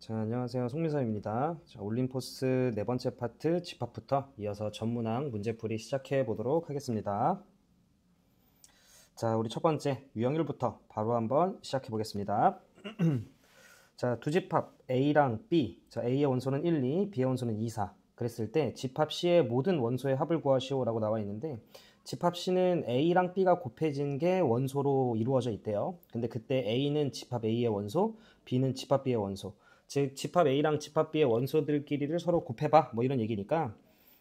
자, 안녕하세요. 송민서입니다. 자, 올림포스 네 번째 파트 집합부터 이어서 전문항 문제풀이 시작해 보도록 하겠습니다. 자, 우리 첫 번째 유형일부터 바로 한번 시작해 보겠습니다. 자, 두 집합 A랑 B. 자, A의 원소는 1, 2, B의 원소는 2, 4. 그랬을 때 집합 C의 모든 원소의 합을 구하시오라고 나와 있는데 집합 C는 A랑 B가 곱해진 게 원소로 이루어져 있대요. 근데 그때 A는 집합 A의 원소, B는 집합 B의 원소. 즉 집합 A랑 집합 B의 원소들끼리를 서로 곱해봐 뭐 이런 얘기니까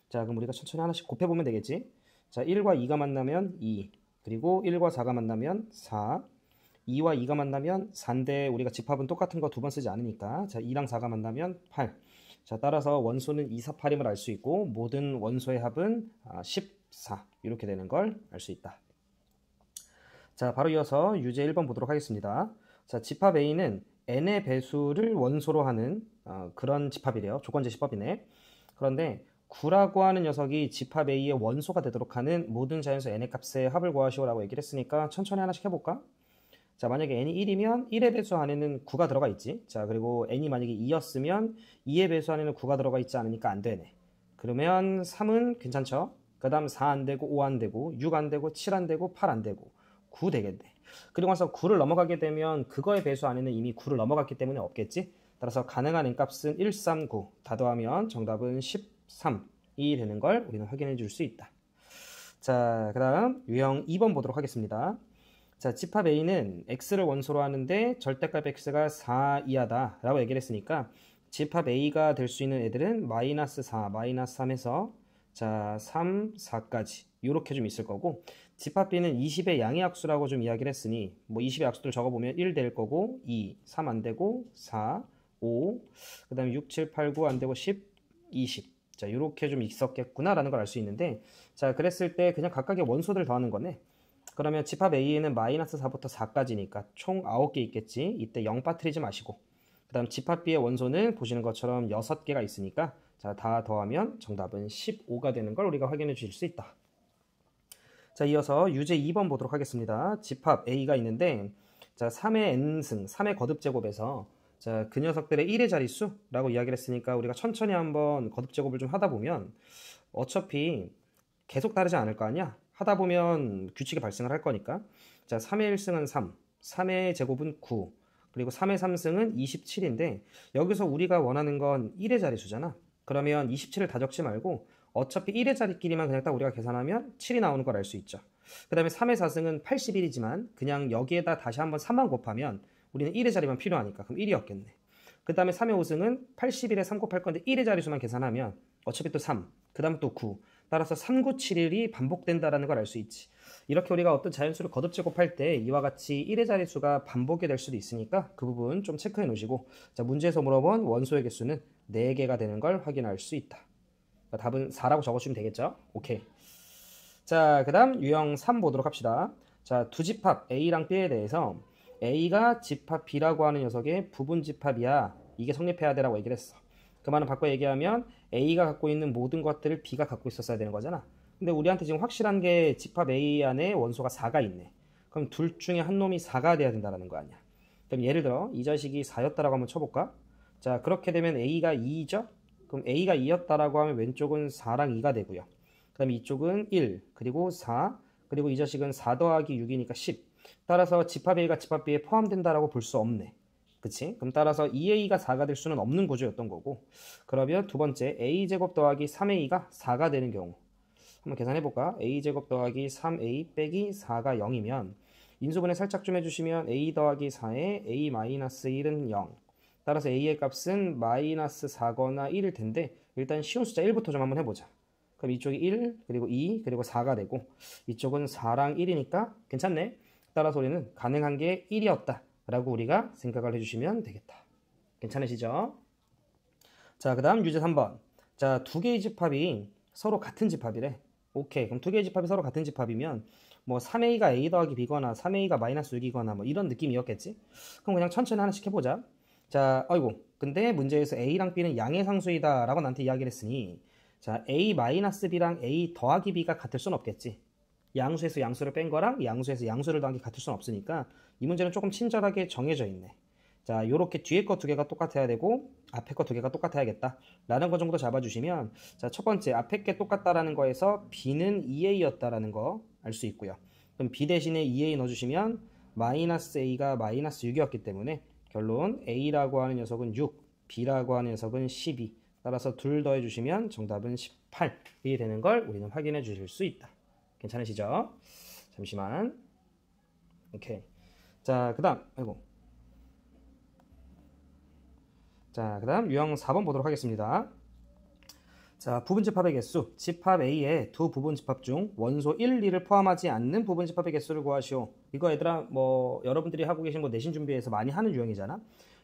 자 그럼 우리가 천천히 하나씩 곱해보면 되겠지. 자 1과 2가 만나면 2, 그리고 1과 4가 만나면 4, 2와 2가 만나면 4인데 우리가 집합은 똑같은 거 두 번 쓰지 않으니까 자 2랑 4가 만나면 8. 자 따라서 원소는 2, 4, 8임을 알 수 있고 모든 원소의 합은 14 이렇게 되는 걸 알 수 있다. 자 바로 이어서 유제 1번 보도록 하겠습니다. 자 집합 A는 n의 배수를 원소로 하는 그런 집합이래요. 조건제 집합이네. 그런데 9라고 하는 녀석이 집합 A의 원소가 되도록 하는 모든 자연수 n의 값의 합을 구하시오라고 얘기를 했으니까 천천히 하나씩 해볼까? 자 만약에 n이 1이면 1의 배수 안에는 9가 들어가 있지. 자 그리고 n이 만약에 2였으면 2의 배수 안에는 9가 들어가 있지 않으니까 안 되네. 그러면 3은 괜찮죠? 그 다음 4 안 되고 5 안 되고 6 안 되고 7 안 되고 8 안 되고 9 되겠네. 그리고 나서 9를 넘어가게 되면 그거의 배수 안에는 이미 9를 넘어갔기 때문에 없겠지. 따라서 가능한 n값은 1, 3, 9 다 더하면 정답은 13이 되는 걸 우리는 확인해 줄 수 있다. 자, 그 다음 유형 2번 보도록 하겠습니다. 자, 집합 A는 x를 원소로 하는데 절대값 x가 4 이하다 라고 얘기를 했으니까 집합 A가 될 수 있는 애들은 마이너스 4, 마이너스 3에서 자 3, 4까지 이렇게 좀 있을 거고 집합 B는 20의 양의 약수라고 좀 이야기를 했으니 뭐 20의 약수들 적어보면 1 될 거고 2, 3 안 되고 4, 5, 그 다음에 6, 7, 8, 9 안 되고 10, 20 자 이렇게 좀 있었겠구나 라는 걸 알 수 있는데 자 그랬을 때 그냥 각각의 원소들 더하는 거네. 그러면 집합 A에는 마이너스 4부터 4까지니까 총 9개 있겠지. 이때 0 빠뜨리지 마시고 그 다음 집합 B의 원소는 보시는 것처럼 6개가 있으니까 자, 다 더하면 정답은 15가 되는 걸 우리가 확인해 주실 수 있다. 자, 이어서 유제 2번 보도록 하겠습니다. 집합 A가 있는데 자, 3의 n승, 3의 거듭제곱에서 자, 그 녀석들의 1의 자릿수라고 이야기를 했으니까 우리가 천천히 한번 거듭제곱을 좀 하다 보면 어차피 계속 다르지 않을 거 아니야? 하다 보면 규칙이 발생을 할 거니까 자 3의 1승은 3, 3의 제곱은 9, 그리고 3의 3승은 27인데 여기서 우리가 원하는 건 1의 자릿수잖아. 그러면 27을 다 적지 말고 어차피 1의 자리끼리만 그냥 딱 우리가 계산하면 7이 나오는 걸 알 수 있죠. 그 다음에 3의 4승은 81이지만 그냥 여기에다 다시 한번 3만 곱하면 우리는 1의 자리만 필요하니까 그럼 1이었겠네. 그 다음에 3의 5승은 81에 3 곱할 건데 1의 자리수만 계산하면 어차피 또 3, 그 다음 또 9. 따라서 3, 9, 7일이 반복된다는 걸 알 수 있지. 이렇게 우리가 어떤 자연수를 거듭제곱할 때 이와 같이 1의 자릿수가 반복이 될 수도 있으니까 그 부분 좀 체크해 놓으시고 자 문제에서 물어본 원소의 개수는 4개가 되는 걸 확인할 수 있다. 답은 4라고 적어주면 되겠죠? 오케이. 자, 그 다음 유형 3 보도록 합시다. 자, 두 집합 A랑 B에 대해서 A가 집합 B라고 하는 녀석의 부분 집합이야. 이게 성립해야 되라고 얘기를 했어. 그 말은 바꿔 얘기하면 A가 갖고 있는 모든 것들을 B가 갖고 있었어야 되는 거잖아. 근데 우리한테 지금 확실한 게 집합 A 안에 원소가 4가 있네. 그럼 둘 중에 한 놈이 4가 돼야 된다는 거 아니야. 그럼 예를 들어 이 자식이 4였다라고 한번 쳐볼까? 자, 그렇게 되면 A가 2죠? 그럼 A가 2였다라고 하면 왼쪽은 4랑 2가 되고요. 그 다음에 이쪽은 1, 그리고 4, 그리고 이 자식은 4 더하기 6이니까 10. 따라서 집합 A가 집합 B에 포함된다라고 볼 수 없네. 그치? 그럼 따라서 2A가 4가 될 수는 없는 구조였던 거고 그러면 두 번째 A제곱 더하기 3A가 4가 되는 경우 한번 계산해볼까? A제곱 더하기 3A 빼기 4가 0이면 인수분해 살짝 좀 해주시면 A 더하기 4에 A-1은 0 따라서 A의 값은 마이너스 4거나 1일 텐데 일단 쉬운 숫자 1부터 좀 한번 해보자. 그럼 이쪽이 1, 그리고 2, 그리고 4가 되고 이쪽은 4랑 1이니까 괜찮네. 따라서 우리는 가능한 게 1이었다 라고 우리가 생각을 해주시면 되겠다. 괜찮으시죠? 자, 그 다음 유제 3번. 자, 두 개의 집합이 서로 같은 집합이래. 오케이. 그럼 두 개의 집합이 서로 같은 집합이면 뭐 3A가 A 더하기 B거나 3A가 마이너스 6이거나 뭐 이런 느낌이었겠지? 그럼 그냥 천천히 하나씩 해보자. 자, 아이고. 근데 문제에서 A랑 B는 양의 상수이다 라고 나한테 이야기를 했으니 자, A 마이너스 B랑 A 더하기 B가 같을 순 없겠지. 양수에서 양수를 뺀 거랑 양수에서 양수를 더한 게 같을 순 없으니까 이 문제는 조금 친절하게 정해져 있네. 자, 요렇게 뒤에 거 두 개가 똑같아야 되고 앞에 거 두 개가 똑같아야겠다 라는 거 정도 잡아주시면, 자, 첫 번째 앞에 게 똑같다라는 거에서 b는 2a였다라는 거 알 수 있고요. 그럼 b 대신에 2a 넣어주시면 마이너스 a가 마이너스 6이었기 때문에 결론 a라고 하는 녀석은 6, b라고 하는 녀석은 12. 따라서 둘 더해주시면 정답은 18이 되는 걸 우리는 확인해 주실 수 있다. 괜찮으시죠? 잠시만. 오케이. 자, 그 다음, 자, 그 다음 유형 4번 보도록 하겠습니다. 자, 부분집합의 개수, 집합 A의 두 부분집합 중 원소 1, 2를 포함하지 않는 부분집합의 개수를 구하시오. 이거 얘들아, 뭐 여러분들이 하고 계신 뭐 내신 준비에서 많이 하는 유형이잖아.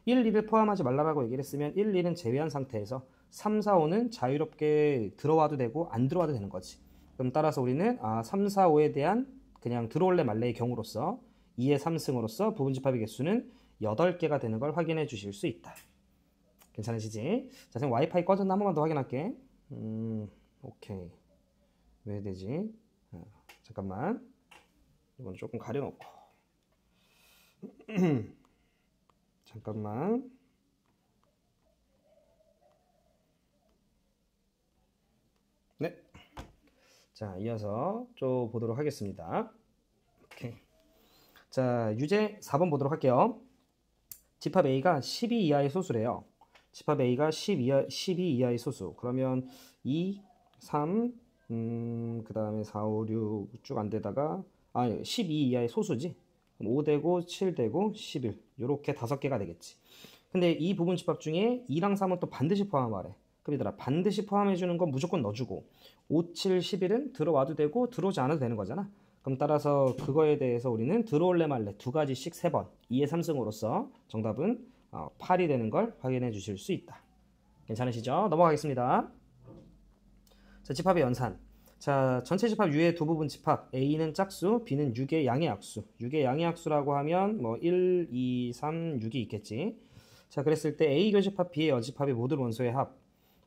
1, 2를 포함하지 말라고 얘기를 했으면 1, 2는 제외한 상태에서 3, 4, 5는 자유롭게 들어와도 되고 안 들어와도 되는 거지. 그럼 따라서 우리는 3, 4, 5에 대한 그냥 들어올래 말래의 경우로서 2의 3승으로서 부분집합의 개수는 8개가 되는 걸 확인해 주실 수 있다. 괜찮으시지? 자, 지금 와이파이 꺼졌나 한 번만 더 확인할게. 오케이. 왜 되지? 잠깐만. 이건 조금 가려놓고. 잠깐만. 네. 자, 이어서 좀 보도록 하겠습니다. 오케이. 자, 유제 4번 보도록 할게요. 집합 A가 12 이하의 소수래요. 집합 A가 12 이하의 소수. 그러면 2, 3, 그 다음에 4, 5, 6 쭉 안 되다가 12 이하의 소수지. 5 되고 7 되고 11 요렇게 5개가 되겠지. 근데 이 부분 집합 중에 2랑 3은 또 반드시 포함하래. 그럼 얘들아, 반드시 포함해주는 건 무조건 넣어주고 5, 7, 11은 들어와도 되고 들어오지 않아도 되는 거잖아. 그럼 따라서 그거에 대해서 우리는 들어올래 말래 두 가지씩 3번 2의 3승으로서 정답은 8이 되는 걸 확인해 주실 수 있다. 괜찮으시죠? 넘어가겠습니다. 자, 집합의 연산. 자, 전체 집합 U의 두 부분 집합 A는 짝수, B는 6의 양의 약수. 6의 양의 약수라고 하면 뭐 1, 2, 3, 6이 있겠지. 자, 그랬을 때 A 교집합 B의 여집합의 모든 원소의 합.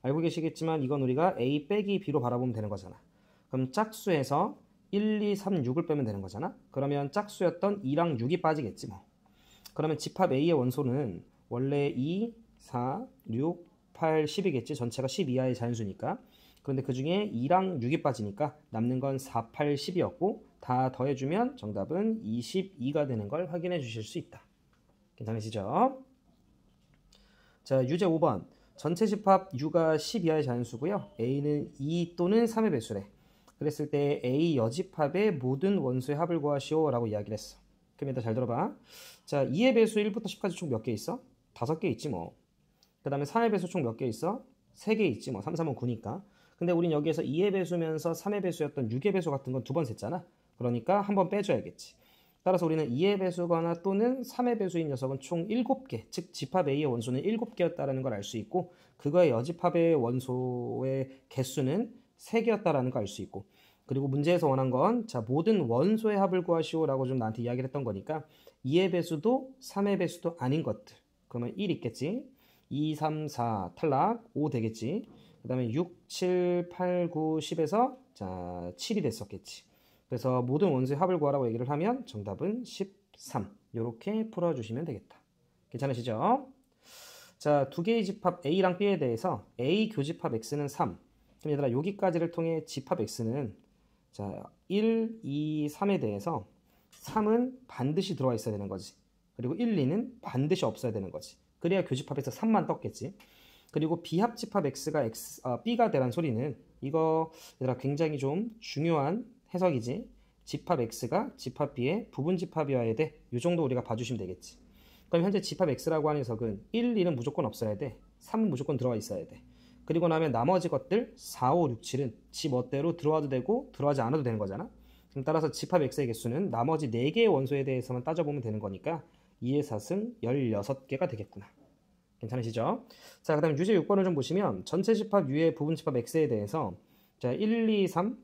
알고 계시겠지만 이건 우리가 A 빼기 B로 바라보면 되는 거잖아. 그럼 짝수에서 1, 2, 3, 6을 빼면 되는 거잖아. 그러면 짝수였던 2랑 6이 빠지겠지 뭐. 그러면 집합 A의 원소는 원래 2, 4, 6, 8, 10이겠지. 전체가 10 이하의 자연수니까. 그런데 그 중에 2랑 6이 빠지니까 남는 건 4, 8, 10이었고 다 더해주면 정답은 22가 되는 걸 확인해 주실 수 있다. 괜찮으시죠? 자, 유제 5번. 전체 집합 U가 10 이하의 자연수고요. A는 2 또는 3의 배수래. 그랬을 때 A 여집합의 모든 원소의 합을 구하시오 라고 이야기를 했어. 그럼 일단 잘 들어봐. 자, 2의 배수 1부터 10까지 총 몇 개 있어? 5개 있지 뭐. 그 다음에 3의 배수 총 몇 개 있어? 3개 있지 뭐. 3, 3은 9니까. 근데 우린 여기에서 2의 배수면서 3의 배수였던 6의 배수 같은 건 두 번 셌잖아. 그러니까 한 번 빼줘야겠지. 따라서 우리는 2의 배수거나 또는 3의 배수인 녀석은 총 7개, 즉 집합 A의 원소는 7개였다라는 걸 알 수 있고 그거의 여집합의 원소의 개수는 3개였다라는 걸 알 수 있고, 그리고 문제에서 원한 건 자, 모든 원소의 합을 구하시오 라고 좀 나한테 이야기를 했던 거니까 2의 배수도 3의 배수도 아닌 것들. 그러면 1 있겠지. 2, 3, 4 탈락, 5 되겠지. 그 다음에 6, 7, 8, 9, 10에서 자 7이 됐었겠지. 그래서 모든 원소의 합을 구하라고 얘기를 하면 정답은 13. 이렇게 풀어주시면 되겠다. 괜찮으시죠? 자, 두 개의 집합 A랑 B에 대해서 A 교집합 X는 3. 그럼 얘들아, 여기까지를 통해 집합 X는 자 1, 2, 3에 대해서 3은 반드시 들어와 있어야 되는 거지. 그리고 1, 2는 반드시 없어야 되는 거지. 그래야 교집합에서 3만 떴겠지. 그리고 비합집합 B가 되란 소리는 이거 얘들아 굉장히 좀 중요한 해석이지. 집합 X가 집합 B의 부분집합이어야 돼. 이 정도 우리가 봐주시면 되겠지. 그럼 현재 집합 X라고 하는 녀석은 1, 2는 무조건 없어야 돼. 3은 무조건 들어와 있어야 돼. 그리고 나면 나머지 것들 4, 5, 6, 7은 지 멋대로 들어와도 되고 들어가지 않아도 되는 거잖아. 그럼 따라서 집합 X의 개수는 나머지 4개의 원소에 대해서만 따져보면 되는 거니까 2의 4승 16개가 되겠구나. 괜찮으시죠? 자, 그 다음 유제 6번을 좀 보시면 전체 집합 U의 부분 집합 X에 대해서 자 1, 2, 3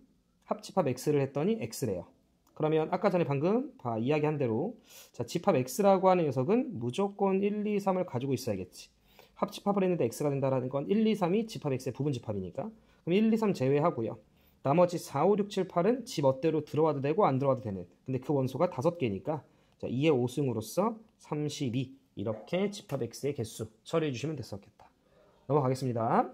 합집합 X를 했더니 X래요. 그러면 아까 전에 방금 이야기한 대로 자 집합 X라고 하는 녀석은 무조건 1, 2, 3을 가지고 있어야겠지. 합집합을 했는데 X가 된다라는 건 1, 2, 3이 집합 X의 부분 집합이니까. 그럼 1, 2, 3 제외하고요. 나머지 4, 5, 6, 7, 8은 지 멋대로 들어와도 되고 안 들어와도 되는. 근데 그 원소가 5개니까 자 2의 5승으로서 32 이렇게 집합 x의 개수 처리해 주시면 됐었겠다. 넘어가겠습니다.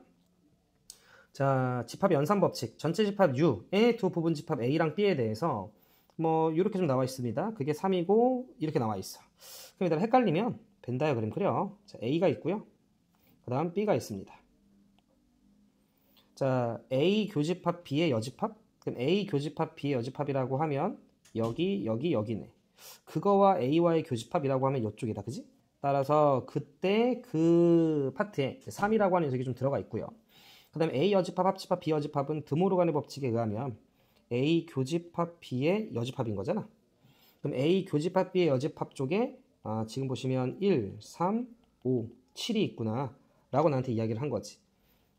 자, 집합 연산 법칙, 전체 집합 U의 두 부분 집합 A랑 B에 대해서 뭐 이렇게 좀 나와 있습니다. 그게 3이고 이렇게 나와 있어. 그럼 일단 헷갈리면 벤 다이어그램 그려. 자, A가 있고요. 그 다음 B가 있습니다. 자, A 교집합 B의 여집합? 그럼 A 교집합 B의 여집합이라고 하면 여기네. 그거와 A와의 교집합이라고 하면 이쪽이다. 그지? 따라서 그때 그 파트에 3이라고 하는 녀석이 좀 들어가 있고요. 그 다음에 A 여집합, 합집합, B 여집합은 드모르간의 법칙에 의하면 A 교집합 B의 여집합인 거잖아. 그럼 A 교집합 B의 여집합 쪽에 지금 보시면 1, 3, 5, 7이 있구나 라고 나한테 이야기를 한 거지.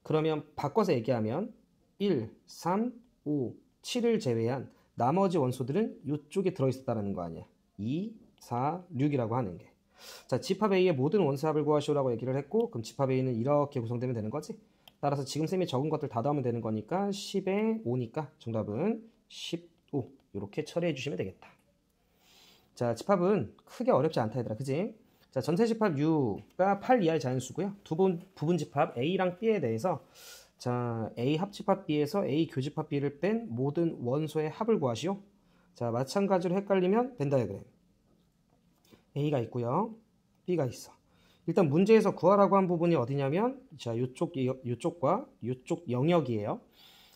그러면 바꿔서 얘기하면 1, 3, 5, 7을 제외한 나머지 원소들은 이쪽에 들어있었다는 거 아니야. 2, 4, 6이라고 하는 게. 자, 집합 A의 모든 원소합을 구하시오라고 얘기를 했고, 그럼 집합 A는 이렇게 구성되면 되는 거지. 따라서 지금 쌤이 적은 것들 다 더하면 되는 거니까 10에 5니까 정답은 15 이렇게 처리해 주시면 되겠다. 자, 집합은 크게 어렵지 않다 얘들아. 그지? 자, 전체 집합 U가 8 이하의 자연수고요. 부분 집합 A랑 B에 대해서 자, A 합집합 B에서 A 교집합 B를 뺀 모든 원소의 합을 구하시오. 자, 마찬가지로 헷갈리면 벤 다이어그램. A가 있고요. B가 있어. 일단 문제에서 구하라고 한 부분이 어디냐면 자, 요쪽과 요쪽 영역이에요.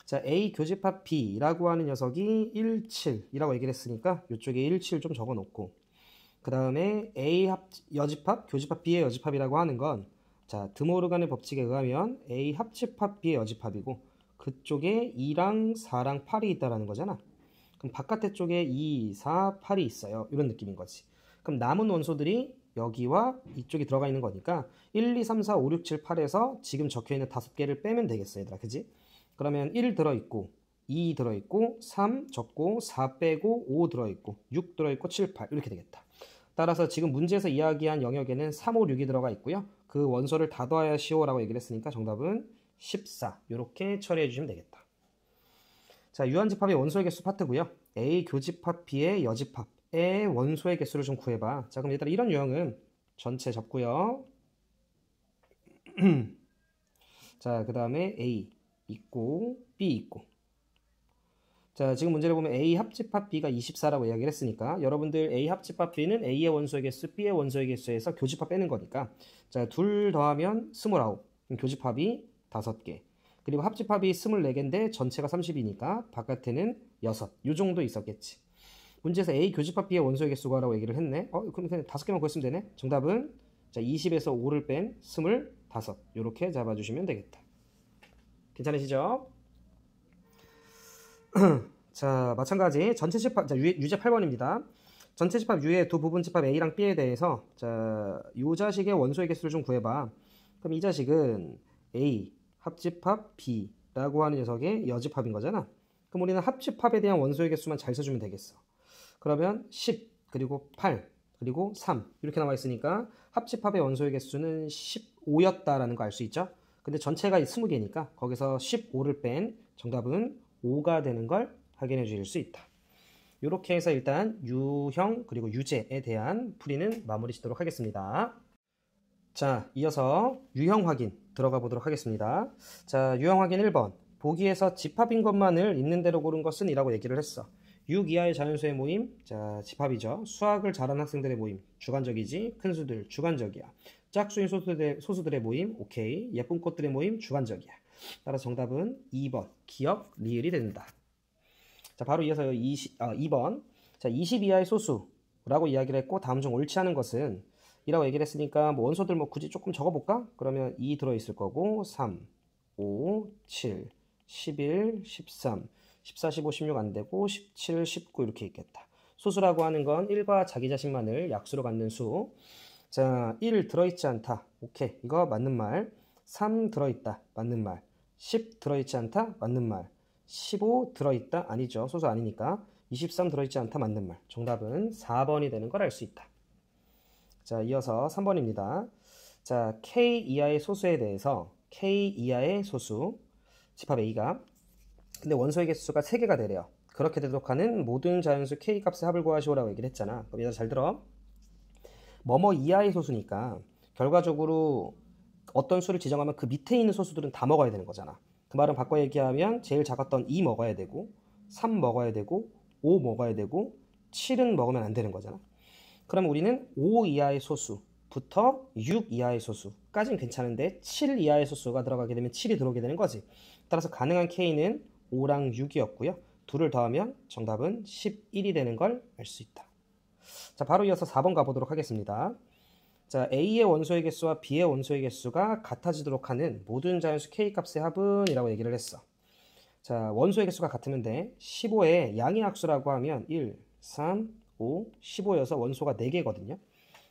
자, A 교집합 B라고 하는 녀석이 1, 7이라고 얘기를 했으니까 요쪽에 1, 7 좀 적어 놓고 그 다음에 A 여집합, 교집합 B의 여집합이라고 하는 건 자, 드모르간의 법칙에 의하면 A 합집합 B의 여집합이고 그쪽에 2랑 4랑 8이 있다라는 거잖아. 그럼 바깥에 쪽에 2, 4, 8이 있어요. 이런 느낌인 거지. 그럼 남은 원소들이 여기와 이쪽이 들어가 있는 거니까 1, 2, 3, 4, 5, 6, 7, 8에서 지금 적혀있는 5개를 빼면 되겠어 얘들아. 그지? 그러면 1 들어있고 2 들어있고 3 적고 4 빼고 5 들어있고 6 들어있고 7, 8 이렇게 되겠다. 따라서 지금 문제에서 이야기한 영역에는 3, 5, 6이 들어가 있고요. 그 원소를 다 더하여 시오라고 얘기를 했으니까 정답은 14 이렇게 처리해 주시면 되겠다. 자, 유한집합의 원소의 개수 파트고요. A 교집합 B의 여집합의 원소의 개수를 좀 구해봐. 자, 그럼 얘들아 이런 유형은 전체 접고요. 자, 그 다음에 A 있고 B 있고 자, 지금 문제를 보면 A 합집합 B가 24라고 이야기를 했으니까 여러분들 A 합집합 B는 A의 원소의 개수, B의 원소의 개수에서 교집합 빼는 거니까 자, 둘 더하면 29 교집합이 5개 그리고 합집합이 24개인데 전체가 30이니까 바깥에는 6 요 정도 있었겠지. 문제에서 A 교집합 B의 원소의 개수가라고 얘기를 했네. 그럼 그냥 5개만 구했으면 되네. 정답은 자, 20에서 5를 뺀 25 이렇게 잡아주시면 되겠다. 괜찮으시죠? 자, 마찬가지 전체 집합, 자, 유제 8번입니다. 전체 집합 U의 두 부분 집합 A랑 B에 대해서 자, 요 자식의 원소의 개수를 좀 구해봐. 그럼 이 자식은 A 합집합 B라고 하는 녀석의 여집합인 거잖아. 그럼 우리는 합집합에 대한 원소의 개수만 잘 써주면 되겠어. 그러면 10 그리고 8 그리고 3 이렇게 나와 있으니까 합집합의 원소의 개수는 15였다라는 거 알 수 있죠? 근데 전체가 20개니까 거기서 15를 뺀 정답은 5가 되는 걸 확인해 주실 수 있다. 이렇게 해서 일단 유형 그리고 유제에 대한 풀이는 마무리 짓도록 하겠습니다. 자, 이어서 유형 확인 들어가 보도록 하겠습니다. 자, 유형 확인 1번. 보기에서 집합인 것만을 있는 대로 고른 것은 이라고 얘기를 했어. 6 이하의 자연수의 모임, 자, 집합이죠. 수학을 잘하는 학생들의 모임, 주관적이지. 큰 수들, 주관적이야. 짝수인 소수들의 모임, 오케이. 예쁜 꽃들의 모임, 주관적이야. 따라서 정답은 2번, 기억, 리을이 된다. 자, 바로 이어서 2번. 자, 20 이하의 소수라고 이야기를 했고, 다음 중 옳지 않은 것은 이라고 얘기를 했으니까, 뭐 원소들 뭐 굳이 조금 적어볼까? 그러면 2 들어있을 거고, 3, 5, 7, 11, 13, 14, 15, 16 안 되고, 17, 19 이렇게 있겠다. 소수라고 하는 건 1과 자기 자신만을 약수로 갖는 수. 자, 1 들어있지 않다. 오케이. 이거 맞는 말. 3 들어있다. 맞는 말. 10 들어있지 않다. 맞는 말. 15 들어있다. 아니죠. 소수 아니니까. 23 들어있지 않다. 맞는 말. 정답은 4번이 되는 걸 알 수 있다. 자, 이어서 3번입니다. 자, K 이하의 소수에 대해서 K 이하의 소수 집합 A가 근데 원소의 개수가 3개가 되래요. 그렇게 되도록 하는 모든 자연수 K 값의 합을 구하시오라고 얘기를 했잖아. 그럼 얘들 잘 들어. 뭐뭐 이하의 소수니까 결과적으로 어떤 수를 지정하면 그 밑에 있는 소수들은 다 먹어야 되는 거잖아. 그 말은 바꿔 얘기하면 제일 작았던 2 먹어야 되고 3 먹어야 되고 5 먹어야 되고 7은 먹으면 안 되는 거잖아. 그럼 우리는 5 이하의 소수부터 6 이하의 소수까지는 괜찮은데 7 이하의 소수가 들어가게 되면 7이 들어오게 되는 거지. 따라서 가능한 K는 5랑 6이었고요. 둘을 더하면 정답은 11이 되는 걸 알 수 있다. 자, 바로 이어서 4번 가보도록 하겠습니다. 자, A의 원소의 개수와 B의 원소의 개수가 같아지도록 하는 모든 자연수 K값의 합은이라고 얘기를 했어. 자, 원소의 개수가 같으면 돼. 15의 양의 약수라고 하면 1, 3, 5, 15여서 원소가 4개거든요.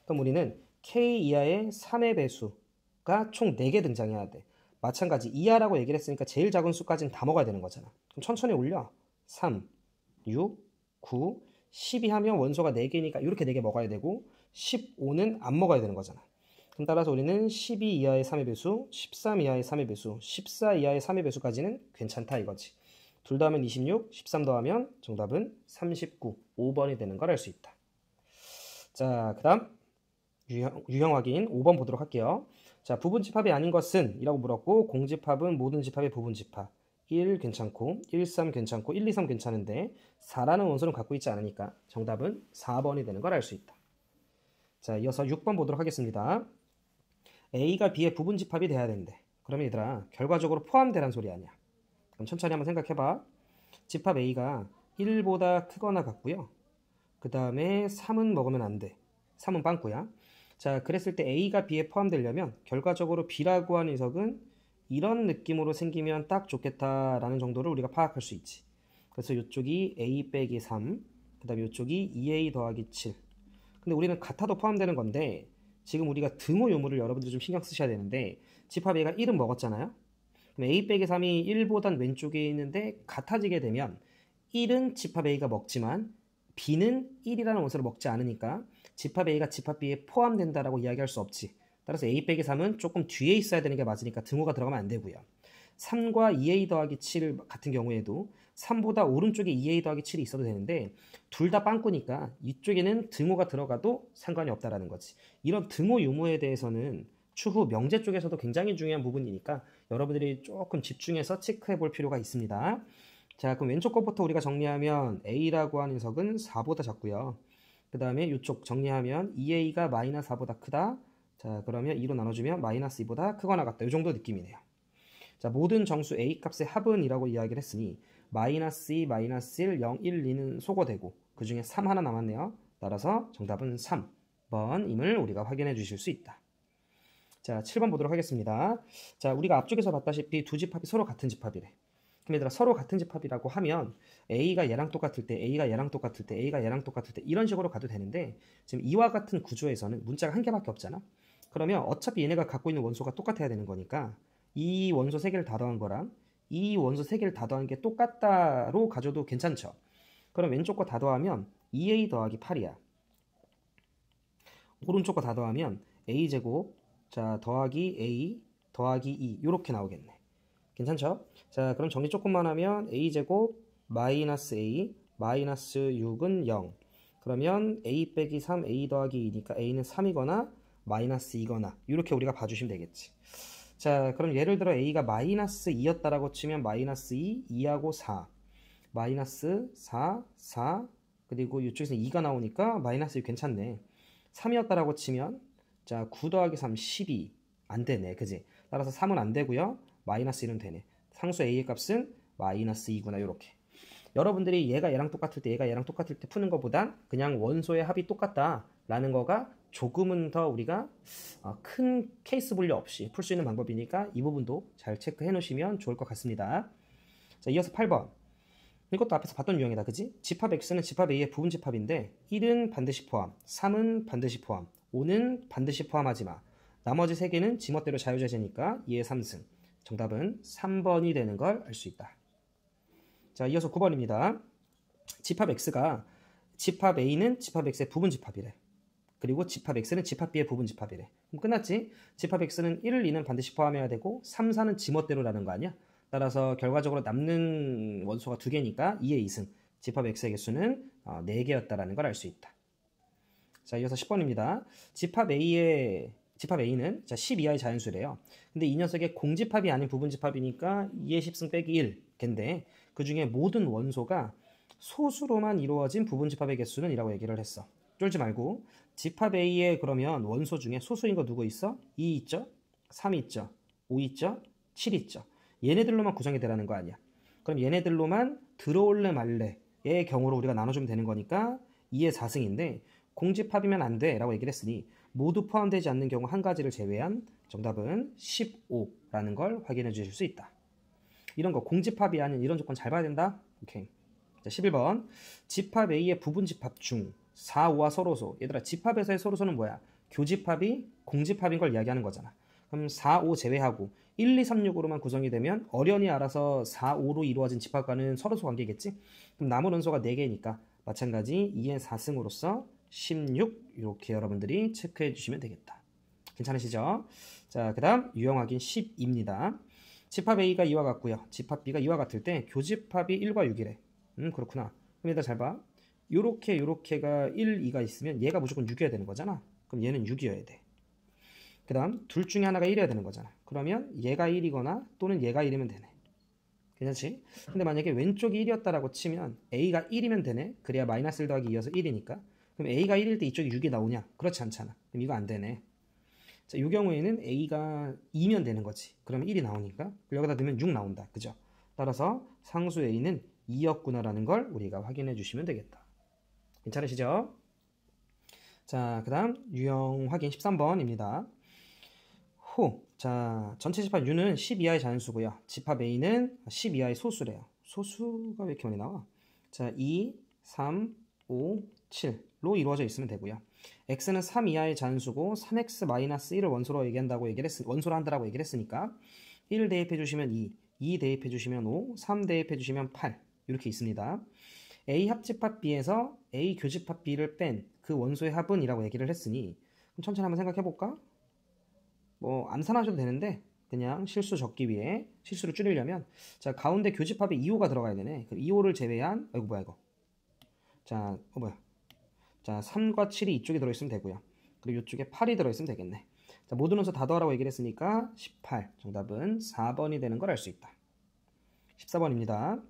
그럼 우리는 K 이하의 3의 배수가 총 4개 등장해야 돼. 마찬가지 이하라고 얘기를 했으니까 제일 작은 수까지는 다 먹어야 되는 거잖아. 그럼 천천히 올려. 3, 6, 9, 12 하면 원소가 4개니까 이렇게 4개 먹어야 되고 15는 안 먹어야 되는 거잖아. 그럼 따라서 우리는 12 이하의 3의 배수, 13 이하의 3의 배수, 14 이하의 3의 배수까지는 괜찮다 이거지. 둘 더하면 26, 13 더하면 정답은 39, 5번이 되는 걸 알 수 있다. 자, 그 다음 유형 확인 5번 보도록 할게요. 자, 부분집합이 아닌 것은 이라고 물었고 공집합은 모든 집합의 부분집합. 1 괜찮고 1, 3 괜찮고 1, 2, 3 괜찮은데 4라는 원소는 갖고 있지 않으니까 정답은 4번이 되는 걸 알 수 있다. 자, 이어서 6번 보도록 하겠습니다. A가 B의 부분집합이 돼야 된대. 그러면 얘들아 결과적으로 포함되란 소리 아니야. 그럼 천천히 한번 생각해봐. 집합 A가 1보다 크거나 같고요. 그 다음에 3은 먹으면 안 돼. 3은 빵꾸야. 자, 그랬을 때 A가 B에 포함되려면 결과적으로 B라고 하는 녀석은 이런 느낌으로 생기면 딱 좋겠다라는 정도를 우리가 파악할 수 있지. 그래서 이쪽이 A 빼기 3, 그 다음에 이쪽이 2A 더하기 7. 근데 우리는 같아도 포함되는 건데 지금 우리가 등호 유무를 여러분들이 좀 신경 쓰셔야 되는데 집합 A가 1은 먹었잖아요. 그럼 A 빼기 3이 1보단 왼쪽에 있는데 같아지게 되면 1은 집합 A가 먹지만 B는 1이라는 원소를 먹지 않으니까 집합 A가 집합 B에 포함된다라고 이야기할 수 없지. 따라서 A 빼기 3은 조금 뒤에 있어야 되는 게 맞으니까 등호가 들어가면 안 되고요. 3과 2A 더하기 7 같은 경우에도 3보다 오른쪽에 2A 더하기 7이 있어도 되는데 둘 다 빵꾸니까 이쪽에는 등호가 들어가도 상관이 없다라는 거지. 이런 등호 유무에 대해서는 추후 명제 쪽에서도 굉장히 중요한 부분이니까 여러분들이 조금 집중해서 체크해 볼 필요가 있습니다. 자, 그럼 왼쪽 것부터 우리가 정리하면 A라고 하는 녀석은 4보다 작고요. 그 다음에 이쪽 정리하면 2A가 마이너스 4보다 크다. 자, 그러면 2로 나눠주면 마이너스 2보다 크거나 같다. 이 정도 느낌이네요. 자, 모든 정수 A 값의 합은 이라고 이야기를 했으니 마이너스 2, 마이너스 1, 0, 1, 2는 소거되고 그 중에 3 하나 남았네요. 따라서 정답은 3번임을 우리가 확인해 주실 수 있다. 자, 7번 보도록 하겠습니다. 자, 우리가 앞쪽에서 봤다시피 두 집합이 서로 같은 집합이래. 그럼 얘들아 서로 같은 집합이라고 하면 A가 얘랑 똑같을 때, A가 얘랑 똑같을 때, A가 얘랑 똑같을 때 이런 식으로 가도 되는데 지금 이와 같은 구조에서는 문자가 한 개밖에 없잖아. 그러면 어차피 얘네가 갖고 있는 원소가 똑같아야 되는 거니까 이 원소 3개를 다 더한 거랑 이 원소 3개를 다 더한 게 똑같다로 가져도 괜찮죠. 그럼 왼쪽 거 다 더하면 2A 더하기 8이야. 오른쪽 거 다 더하면 A제곱 자 더하기 A 더하기 2 이렇게 나오겠네. 괜찮죠? 자, 그럼 정리 조금만 하면 A제곱 마이너스 A 마이너스 6은 0. 그러면 A 빼기 3 A 더하기 2니까 A는 3이거나 마이너스 2거나 이렇게 우리가 봐주시면 되겠지. 자, 그럼 예를 들어 A가 마이너스 2였다라고 치면 마이너스 2, 2하고 4 마이너스 4, 4 그리고 이쪽에서 2가 나오니까 마이너스 2 괜찮네. 3이었다라고 치면 자 9 더하기 3, 12 안 되네. 그지? 따라서 3은 안 되고요. 마이너스 1은 되네. 상수 A의 값은 마이너스 2구나 이렇게. 여러분들이 얘가 얘랑 똑같을 때 얘가 얘랑 똑같을 때 푸는 것보다 그냥 원소의 합이 똑같다라는 거가 조금은 더 우리가 큰 케이스 분류 없이 풀 수 있는 방법이니까 이 부분도 잘 체크해 놓으시면 좋을 것 같습니다. 자, 이어서 8번. 이것도 앞에서 봤던 유형이다. 그지? 집합 X는 집합 A의 부분집합인데 1은 반드시 포함, 3은 반드시 포함, 5는 반드시 포함하지 마. 나머지 3개는 지멋대로 자유자재니까 2의 3승. 정답은 3번이 되는 걸 알 수 있다. 자, 이어서 9번입니다. 집합 X가 집합 A는 집합 X의 부분집합이래. 그리고 집합 X는 집합 B의 부분집합이래. 그럼 끝났지? 집합 X는 1을 2는 반드시 포함해야 되고 3, 4는 지멋대로라는 거 아니야? 따라서 결과적으로 남는 원소가 2개니까 2의 2승. 집합 X의 개수는 4개였다라는 걸 알 수 있다. 자, 이어서 10번입니다. 집합 A는 자, 10 이하의 자연수래요. 근데 이 녀석의 공집합이 아닌 부분집합이니까 2의 10승 빼기 1 갠데 그 중에 모든 원소가 소수로만 이루어진 부분집합의 개수는 이라고 얘기를 했어. 쫄지 말고 집합 A에 그러면 원소 중에 소수인 거 누구 있어? 2 있죠? 3 있죠? 5 있죠? 7 있죠? 얘네들로만 구성이 되라는 거 아니야. 그럼 얘네들로만 들어올래 말래의 경우로 우리가 나눠주면 되는 거니까 2의 4승인데 공집합이면 안 돼 라고 얘기를 했으니 모두 포함되지 않는 경우 한 가지를 제외한 정답은 15라는 걸 확인해 주실 수 있다. 이런 거 공집합이 아닌 이런 조건 잘 봐야 된다. 오케이. 자, 11번 집합 A의 부분집합 중 4, 5와 서로소. 얘들아 집합에서의 서로소는 뭐야? 교집합이 공집합인 걸 이야기하는 거잖아. 그럼 4, 5 제외하고 1, 2, 3, 6으로만 구성이 되면 어련히 알아서 4, 5로 이루어진 집합과는 서로소 관계겠지? 그럼 남은 원소가 4개니까 마찬가지 2의 4승으로서 16 이렇게 여러분들이 체크해 주시면 되겠다. 괜찮으시죠? 자, 그 다음 유형 확인 10입니다. 집합 A가 이와 같고요. 집합 B가 이와 같을 때 교집합이 1과 6이래. 그렇구나. 그럼 얘들아 잘 봐. 요렇게가 1, 2가 있으면 얘가 무조건 6이어야 되는 거잖아. 그럼 얘는 6이어야 돼. 그 다음 둘 중에 하나가 1이어야 되는 거잖아. 그러면 얘가 1이거나 또는 얘가 1이면 되네. 괜찮지? 근데 만약에 왼쪽이 1이었다라고 치면 A가 1이면 되네. 그래야 마이너스 1 더하기 2여서 1이니까. 그럼 A가 1일 때 이쪽이 6이 나오냐? 그렇지 않잖아. 그럼 이거 안 되네. 자, 이 경우에는 A가 2면 되는 거지. 그러면 1이 나오니까 여기다 넣으면 6 나온다. 그죠? 따라서 상수 A는 2였구나라는 걸 우리가 확인해 주시면 되겠다. 괜찮으시죠? 자, 그 다음 유형 확인 13번입니다. 자, 전체 집합 U는 10 이하의 자연수고요. 집합 A는 10 이하의 소수래요. 소수가 왜 이렇게 많이 나와? 자, 2, 3, 5, 7로 이루어져 있으면 되고요. X는 3 이하의 자연수고 3X-1을 원소로 원소로 한다라고 얘기를 했으니까 1 대입해 주시면 2 대입해 주시면 5, 3 대입해 주시면 8 이렇게 있습니다. A 합집합 B에서 A 교집합 B를 뺀 그 원소의 합은 이라고 얘기를 했으니 그럼 천천히 한번 생각해 볼까? 뭐 암산하셔도 되는데 그냥 실수 적기 위해 실수를 줄이려면 자, 가운데 교집합에 2호가 들어가야 되네. 그럼 2호를 제외한 아이고 뭐야 이거. 자, 자, 3과 7이 이쪽에 들어있으면 되고요. 그리고 이쪽에 8이 들어있으면 되겠네. 자, 모든 원소 다 더하라고 얘기를 했으니까 18. 정답은 4번이 되는 걸 알 수 있다. 14번입니다.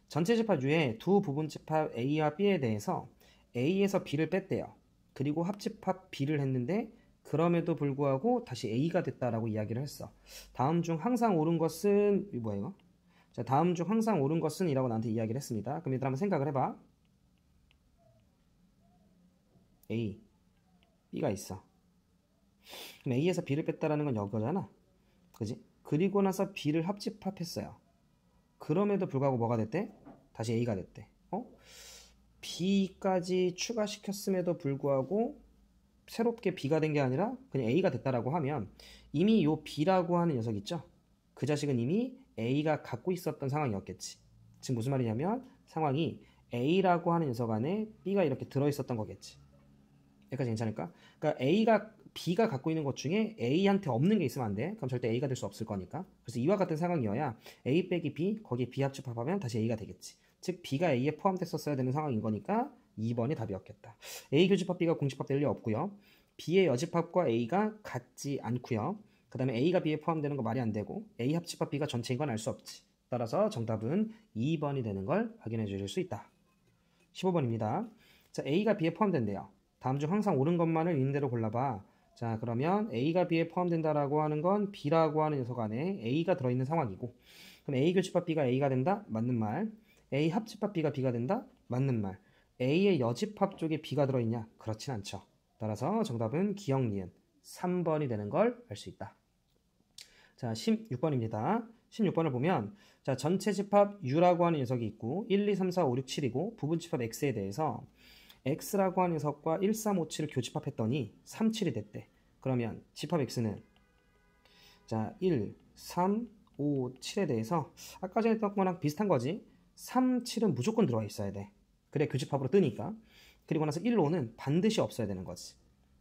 전체 집합 U의 두 부분 집합 A와 B에 대해서 A에서 B를 뺐대요. 그리고 합집합 B를 했는데 그럼에도 불구하고 다시 A가 됐다라고 이야기를 했어. 다음 중 항상 옳은 것은 뭐야 이거? 자, 다음 중 항상 옳은 것은 이라고 나한테 이야기를 했습니다. 그럼 얘들 한번 생각을 해봐. A, B가 있어. 그럼 A에서 B를 뺐다라는 건 여거잖아. 그지? 그리고 나서 B를 합집합했어요. 그럼에도 불구하고 뭐가 됐대? 다시 A가 됐대. B까지 추가시켰음에도 불구하고 새롭게 B가 된 게 아니라 그냥 A가 됐다라고 하면 이미 요 B라고 하는 녀석 있죠? 그 자식은 이미 A가 갖고 있었던 상황이었겠지. 지금 무슨 말이냐면 상황이 A라고 하는 녀석 안에 B가 이렇게 들어있었던 거겠지. 여기까지 괜찮을까? 그러니까 B가 갖고 있는 것 중에 A한테 없는 게 있으면 안 돼. 그럼 절대 A가 될 수 없을 거니까. 그래서 이와 같은 상황이어야 A 빼기 B, 거기에 B 합집합하면 다시 A가 되겠지. 즉 B가 A에 포함됐었어야 되는 상황인 거니까 2번이 답이었겠다. A 교집합 B가 공집합 될 리 없고요. B의 여집합과 A가 같지 않고요. 그 다음에 A가 B에 포함되는 거 말이 안 되고 A 합집합 B가 전체인 건 알 수 없지. 따라서 정답은 2번이 되는 걸 확인해 주실 수 있다. 15번입니다. 자, A가 B에 포함된대요. 다음 중 항상 옳은 것만을 있는 대로 골라봐. 자, 그러면 A가 B에 포함된다라고 하는 건 B라고 하는 녀석 안에 A가 들어있는 상황이고 그럼 A 교집합 B가 A가 된다? 맞는 말. A 합집합 B가 B가 된다? 맞는 말. A의 여집합 쪽에 B가 들어있냐? 그렇진 않죠. 따라서 정답은 기억 니은 3번이 되는 걸 알 수 있다. 자, 16번입니다. 16번을 보면 자, 전체 집합 U라고 하는 녀석이 있고 1, 2, 3, 4, 5, 6, 7이고 부분 집합 X에 대해서 X라고 하는 녀석과 1, 3, 5, 7을 교집합했더니 3, 7이 됐대. 그러면 집합 X는 자, 1, 3, 5, 7에 대해서 아까 전에 했던 거랑 비슷한 거지. 3, 7은 무조건 들어와 있어야 돼. 그래 교집합으로 뜨니까. 그리고 나서 1, 5는 반드시 없어야 되는 거지.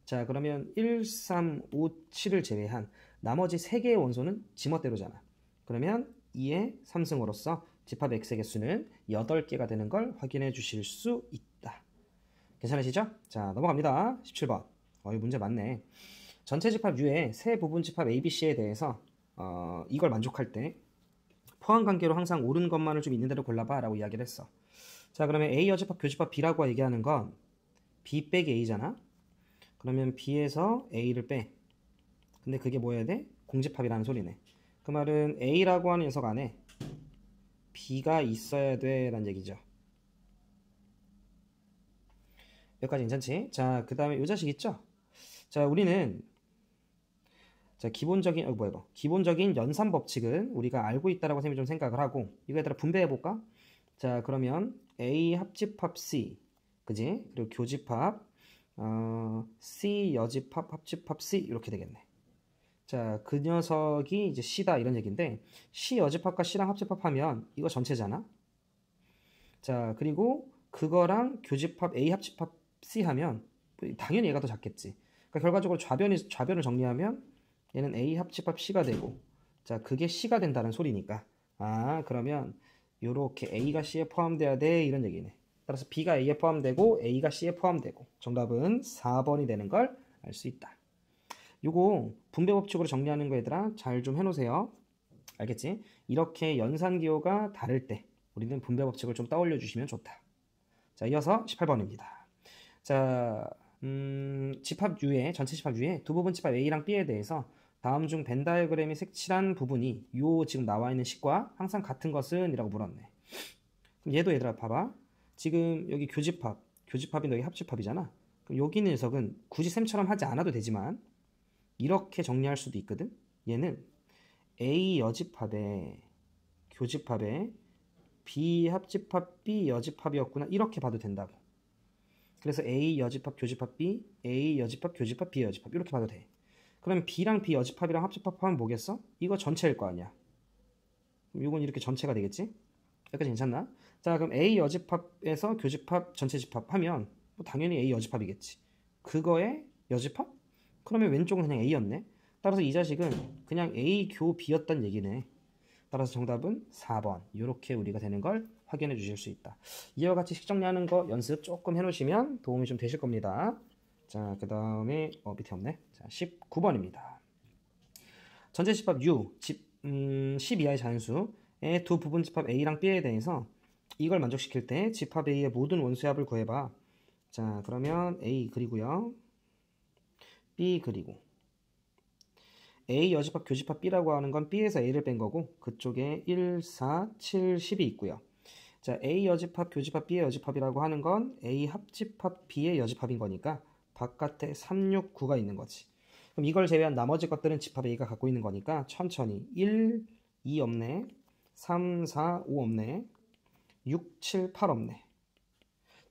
자, 그러면 1, 3, 5, 7을 제외한 나머지 3개의 원소는 지멋대로잖아. 그러면 2의 3승으로서 집합 X의 개수는 8개가 되는 걸 확인해 주실 수 있다. 괜찮으시죠? 자, 넘어갑니다. 17번. 이 문제 맞네. 전체 집합 U의 세 부분 집합 ABC에 대해서 이걸 만족할 때 포함 관계로 항상 옳은 것만을 좀 있는 대로 골라봐 라고 이야기를 했어. 자, 그러면 A 여집합 교집합 B라고 얘기하는 건 B 빼기 A잖아. 그러면 B에서 A를 빼. 근데 그게 뭐 해야 돼? 공집합이라는 소리네. 그 말은 A라고 하는 녀석 안에 B가 있어야 돼 라는 얘기죠. 여기까지 괜찮지? 자, 그 다음에 이 자식 있죠? 자, 우리는 자, 기본적인 연산 법칙은 우리가 알고 있다라고 선생님이 좀 생각을 하고 이거 얘들아 분배해 볼까? 자, 그러면 A 합집합 C, 그지? 그리고 교집합 C 여집합 합집합 C 이렇게 되겠네. 자, 그 녀석이 이제 C다 이런 얘기인데 C 여집합과 C랑 합집합하면 이거 전체잖아. 자, 그리고 그거랑 교집합 A 합집합 C 하면 당연히 얘가 더 작겠지. 그러니까 결과적으로 좌변을 정리하면 얘는 A 합집합 C가 되고, 자, 그게 C가 된다는 소리니까. 그러면 요렇게 A가 C에 포함돼야 돼 이런 얘기네. 따라서 B가 A에 포함되고 A가 C에 포함되고 정답은 4번이 되는 걸 알 수 있다. 요거 분배 법칙으로 정리하는 거 얘들아 잘 좀 해놓으세요. 알겠지? 이렇게 연산기호가 다를 때 우리는 분배 법칙을 좀 떠올려 주시면 좋다. 자, 이어서 18번입니다. 자, 전체 집합 U의 두 부분 집합 A랑 B에 대해서 다음 중 벤 다이어그램이 색칠한 부분이 요 지금 나와 있는 식과 항상 같은 것은? 이라고 물었네. 그럼 얘도 얘들아 봐봐. 지금 여기 교집합이 여기 합집합이잖아. 그럼 여기 있는 녀석은 굳이 쌤처럼 하지 않아도 되지만 이렇게 정리할 수도 있거든. 얘는 A 여집합에 교집합에 B 합집합 B 여집합이었구나 이렇게 봐도 된다고. 그래서 A 여집합 교집합 B, A 여집합 교집합 B 여집합 이렇게 봐도 돼. 그럼 B랑 B 여집합이랑 합집합하면 뭐겠어? 이거 전체일 거 아니야. 그럼 이건 이렇게 전체가 되겠지? 여기까지 괜찮나? 자, 그럼 A 여집합에서 교집합 전체 집합하면 뭐 당연히 A 여집합이겠지. 그거의 여집합? 그러면 왼쪽은 그냥 A였네. 따라서 이 자식은 그냥 A 교 B였단 얘기네. 따라서 정답은 4번. 이렇게 우리가 되는 걸 확인해 주실 수 있다. 이와 같이 식 정리하는 거 연습 조금 해놓으시면 도움이 좀 되실 겁니다. 자, 그 다음에 밑에 없네. 자, 19번입니다. 전체 집합 U, 10 이하의 자연수의 두 부분 집합 A랑 B에 대해서 이걸 만족시킬 때 집합 A의 모든 원수의 합을 구해봐. 자, 그러면 A 그리고요. B 그리고 A 여집합 교집합 B라고 하는 건 B에서 A를 뺀 거고 그쪽에 1, 4, 7, 10이 있고요. 자, A 여집합 교집합 B의 여집합이라고 하는 건 A 합집합 B의 여집합인 거니까 바깥에 3, 6, 9가 있는 거지. 그럼 이걸 제외한 나머지 것들은 집합 A가 갖고 있는 거니까 천천히 1, 2 없네. 3, 4, 5 없네. 6, 7, 8 없네.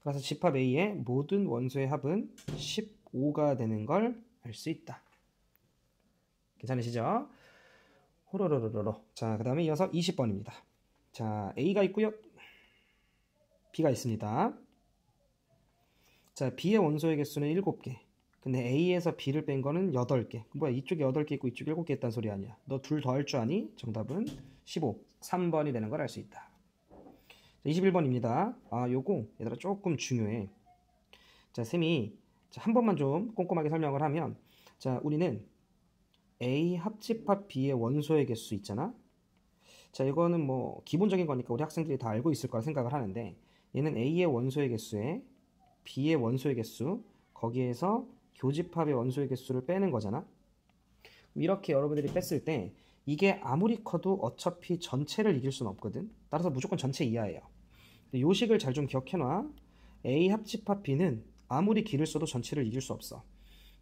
그래서 집합 A의 모든 원소의 합은 15가 되는 걸 알 수 있다. 괜찮으시죠? 호로로로로. 자, 그 다음에 이어서 20번입니다. 자, A가 있고요. B가 있습니다. 자, B의 원소의 개수는 7개. 근데 A에서 B를 뺀 거는 8개. 뭐야, 이쪽에 8개 있고 이쪽에 7개 있다는 소리 아니야. 너 둘 더 할 줄 아니? 정답은 15. 3번이 되는 걸 알 수 있다. 자, 21번입니다. 요거 얘들아 조금 중요해. 자, 쌤이 한 번만 좀 꼼꼼하게 설명을 하면, 자, 우리는 A 합집합 B의 원소의 개수 있잖아. 자, 이거는 뭐 기본적인 거니까 우리 학생들이 다 알고 있을 거라 생각을 하는데, 얘는 A의 원소의 개수에 B의 원소의 개수, 거기에서 교집합의 원소의 개수를 빼는 거잖아. 이렇게 여러분들이 뺐을 때 이게 아무리 커도 어차피 전체를 이길 수는 없거든. 따라서 무조건 전체 이하예요. 요 식을 잘 좀 기억해놔. A 합집합 B는 아무리 길을 써도 전체를 이길 수 없어.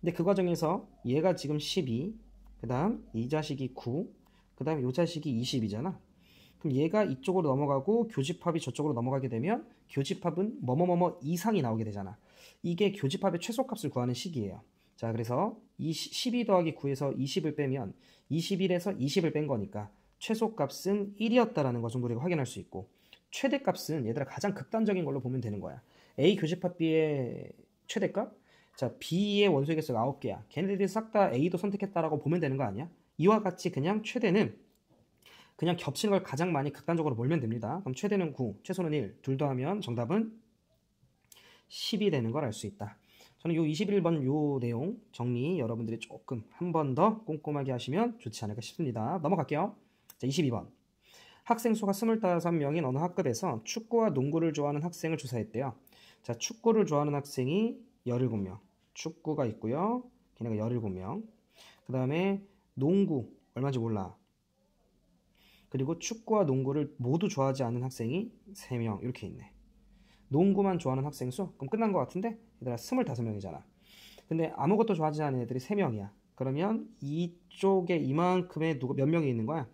근데 그 과정에서 얘가 지금 12, 그 다음 이 자식이 9, 그 다음에 이 자식이 20이잖아. 그럼 얘가 이쪽으로 넘어가고 교집합이 저쪽으로 넘어가게 되면 교집합은 뭐뭐뭐뭐 이상이 나오게 되잖아. 이게 교집합의 최소값을 구하는 식이에요. 자, 그래서 12 더하기 9에서 20을 빼면 21에서 20을 뺀 거니까 최소값은 1이었다라는 거 정도 우리가 확인할 수 있고, 최대값은 얘들아 가장 극단적인 걸로 보면 되는 거야. A 교집합 B의 최대값? 자, B의 원소의 개수가 9개야. 걔네들이 싹 다 A도 선택했다라고 보면 되는 거 아니야? 이와 같이 그냥 최대는 그냥 겹치는 걸 가장 많이 극단적으로 몰면 됩니다. 그럼 최대는 9, 최소는 1, 둘 더하면 정답은 10이 되는 걸 알 수 있다. 저는 요 21번 요 내용 정리 여러분들이 조금 한 번 더 꼼꼼하게 하시면 좋지 않을까 싶습니다. 넘어갈게요. 자, 22번. 학생 수가 25명인 어느 학급에서 축구와 농구를 좋아하는 학생을 조사했대요. 자, 축구를 좋아하는 학생이 17명. 축구가 있고요. 걔네가 17명. 그 다음에 농구 얼마인지 몰라. 그리고 축구와 농구를 모두 좋아하지 않는 학생이 3명 이렇게 있네. 농구만 좋아하는 학생 수? 그럼 끝난 것 같은데? 얘들아 25명이잖아. 근데 아무것도 좋아하지 않는 애들이 3명이야. 그러면 이쪽에 이만큼의 몇 명이 있는 거야?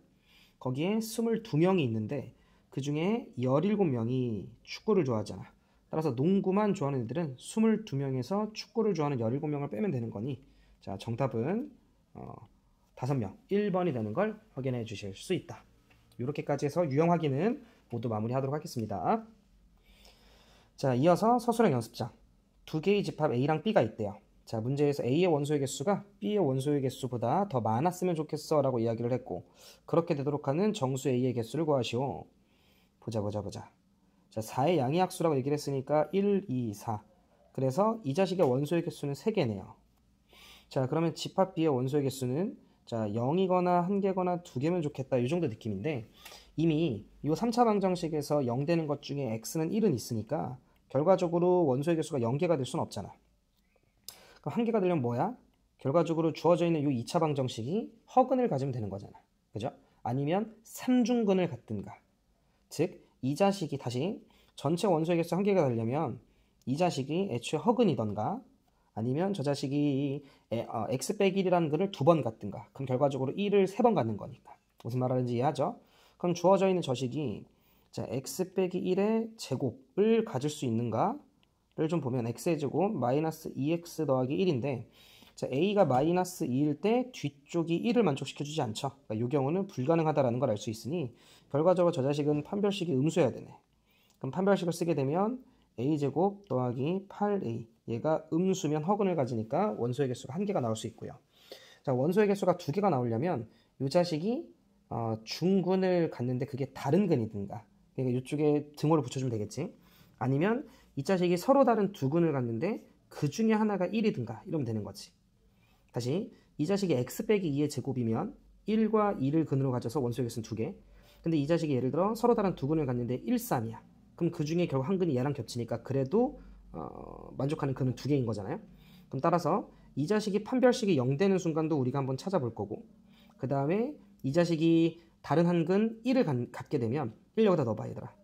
거기에 22명이 있는데 그 중에 17명이 축구를 좋아하잖아. 따라서 농구만 좋아하는 애들은 22명에서 축구를 좋아하는 17명을 빼면 되는 거니 자, 정답은 5명, 1번이 되는 걸 확인해 주실 수 있다. 이렇게까지 해서 유형 확인은 모두 마무리하도록 하겠습니다. 자, 이어서 서술형 연습장. 두 개의 집합 A랑 B가 있대요. 자, 문제에서 A의 원소의 개수가 B의 원소의 개수보다 더 많았으면 좋겠어 라고 이야기를 했고 그렇게 되도록 하는 정수 A의 개수를 구하시오. 보자. 자, 4의 양의 약수라고 얘기를 했으니까 1, 2, 4. 그래서 이 자식의 원소의 개수는 3개네요. 자, 그러면 집합 B의 원소의 개수는 자, 0이거나 1개거나 2개면 좋겠다. 이 정도 느낌인데 이미 이 3차 방정식에서 0 되는 것 중에 x는 1은 있으니까 결과적으로 원소의 개수가 0개가 될 수는 없잖아. 그럼 1개가 되려면 뭐야? 결과적으로 주어져 있는 이 2차 방정식이 허근을 가지면 되는 거잖아. 그죠? 아니면 3중근을 갖든가. 즉, 이 자식이 다시 전체 원소의 개수 1개가 되려면 이 자식이 애초에 허근이던가 아니면 저 자식이 x 빼기 1이라는 글을 2번 갖든가. 그럼 결과적으로 1을 3번 갖는 거니까. 무슨 말하는지 이해하죠? 그럼 주어져 있는 저식이 자, x 빼기 1의 제곱을 가질 수 있는가를 좀 보면 x의 제곱 마이너스 2x 더하기 1인데 자, a가 마이너스 2일 때 뒤쪽이 1을 만족시켜주지 않죠. 그러니까 이 경우는 불가능하다라는 걸 알 수 있으니 결과적으로 저 자식은 판별식이 음수여야 되네. 그럼 판별식을 쓰게 되면 a제곱 더하기 8a 얘가 음수면 허근을 가지니까 원소의 개수가 1개가 나올 수 있고요. 자, 원소의 개수가 2개가 나오려면 이 자식이 중근을 갖는데 그게 다른 근이든가 그러니까 이쪽에 등호를 붙여주면 되겠지. 아니면 이 자식이 서로 다른 두 근을 갖는데 그 중에 하나가 1이든가 이러면 되는 거지. 다시 이 자식이 x 빼기 2의 제곱이면 1과 2를 근으로 가져서 원소의 개수는 2개. 근데 이 자식이 예를 들어 서로 다른 두 근을 갖는데 1, 3이야. 그럼 그 중에 결국 한 근이 얘랑 겹치니까 그래도 만족하는 근은 2개인 거잖아요. 그럼 따라서 이 자식이 판별식이 0 되는 순간도 우리가 한번 찾아볼 거고 그 다음에 이 자식이 다른 한 근 1을 갖게 되면 1 여기다 넣어봐 얘들아.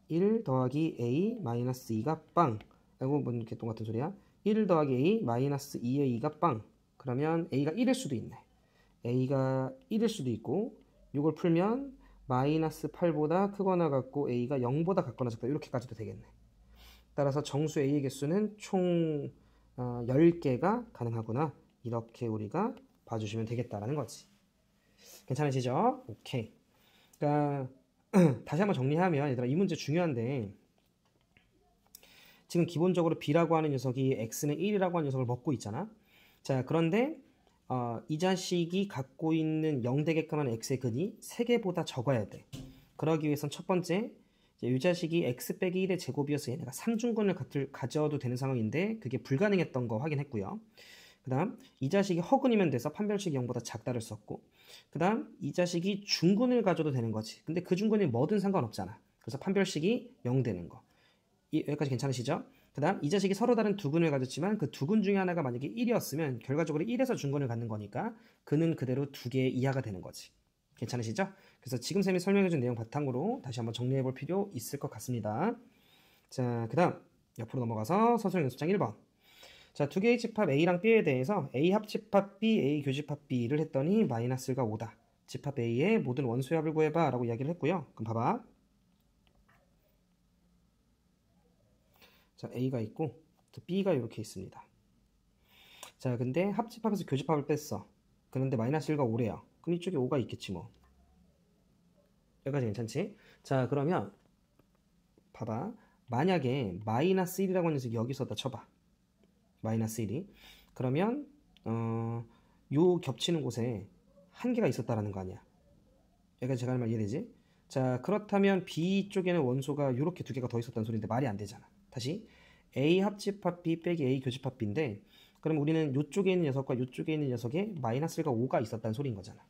1 더하기 a 마이너스 2가 빵. 아이고 뭔 이렇게 똑같은 소리야. 1 더하기 a 마이너스 2의 2가 빵. 그러면 a가 1일 수도 있네. a가 1일 수도 있고 이걸 풀면 마이너스 8보다 크거나 같고 a가 0보다 같거나 작다 이렇게까지도 되겠네. 따라서 정수 a의 개수는 총 10개가 가능하구나. 이렇게 우리가 봐주시면 되겠다라는 거지. 괜찮으시죠? 오케이. 그러니까 다시 한번 정리하면 얘들아 이 문제 중요한데 지금 기본적으로 b라고 하는 녀석이 x는 1이라고 하는 녀석을 먹고 있잖아. 자, 그런데 이 자식이 갖고 있는 0 되게끔 하는 x의 근이 3개보다 적어야 돼. 그러기 위해선 첫 번째 이 자식이 x 빼기 1의 제곱이어서 얘네가 3중근을 가져도 되는 상황인데 그게 불가능했던 거 확인했고요. 그 다음 이 자식이 허근이면 돼서 판별식이 0보다 작다를 썼고 그 다음 이 자식이 중근을 가져도 되는 거지. 근데 그 중근이 뭐든 상관없잖아. 그래서 판별식이 0 되는 거. 여기까지 괜찮으시죠? 그 다음 이 자식이 서로 다른 두 근을 가졌지만 그 두 근 중에 하나가 만약에 1이었으면 결과적으로 1에서 중근을 갖는 거니까 그는 그대로 2개 이하가 되는 거지. 괜찮으시죠? 그래서 지금 쌤이 설명해준 내용 바탕으로 다시 한번 정리해 볼 필요 있을 것 같습니다. 자, 그 다음 옆으로 넘어가서 서술형 연습장 1번. 자, 두 개의 집합 A랑 B에 대해서 A 합집합 B, A 교집합 B를 했더니 마이너스 1가 5다. 집합 A의 모든 원소의 합을 구해봐 라고 이야기를 했고요. 그럼 봐봐. 자, A가 있고 또 B가 이렇게 있습니다. 자, 근데 합집합에서 교집합을 뺐어. 그런데 마이너스 1과 5래요. 그럼 이쪽에 5가 있겠지 뭐. 여기까지 괜찮지? 자, 그러면 봐봐. 만약에 마이너스 1이라고 하는 녀석이 여기서다 쳐봐. 마이너스 1이. 그러면 요 겹치는 곳에 한 개가 있었다라는 거 아니야. 여기까지 제가 하는 말 이해되지? 자, 그렇다면 B 쪽에는 원소가 이렇게 두 개가 더 있었다는 소리인데 말이 안 되잖아. 다시 A 합집합 B 빼기 A 교집합 B인데 그럼 우리는 이쪽에 있는 녀석과 이쪽에 있는 녀석에 마이너스 1과 5가 있었다는 소리인 거잖아.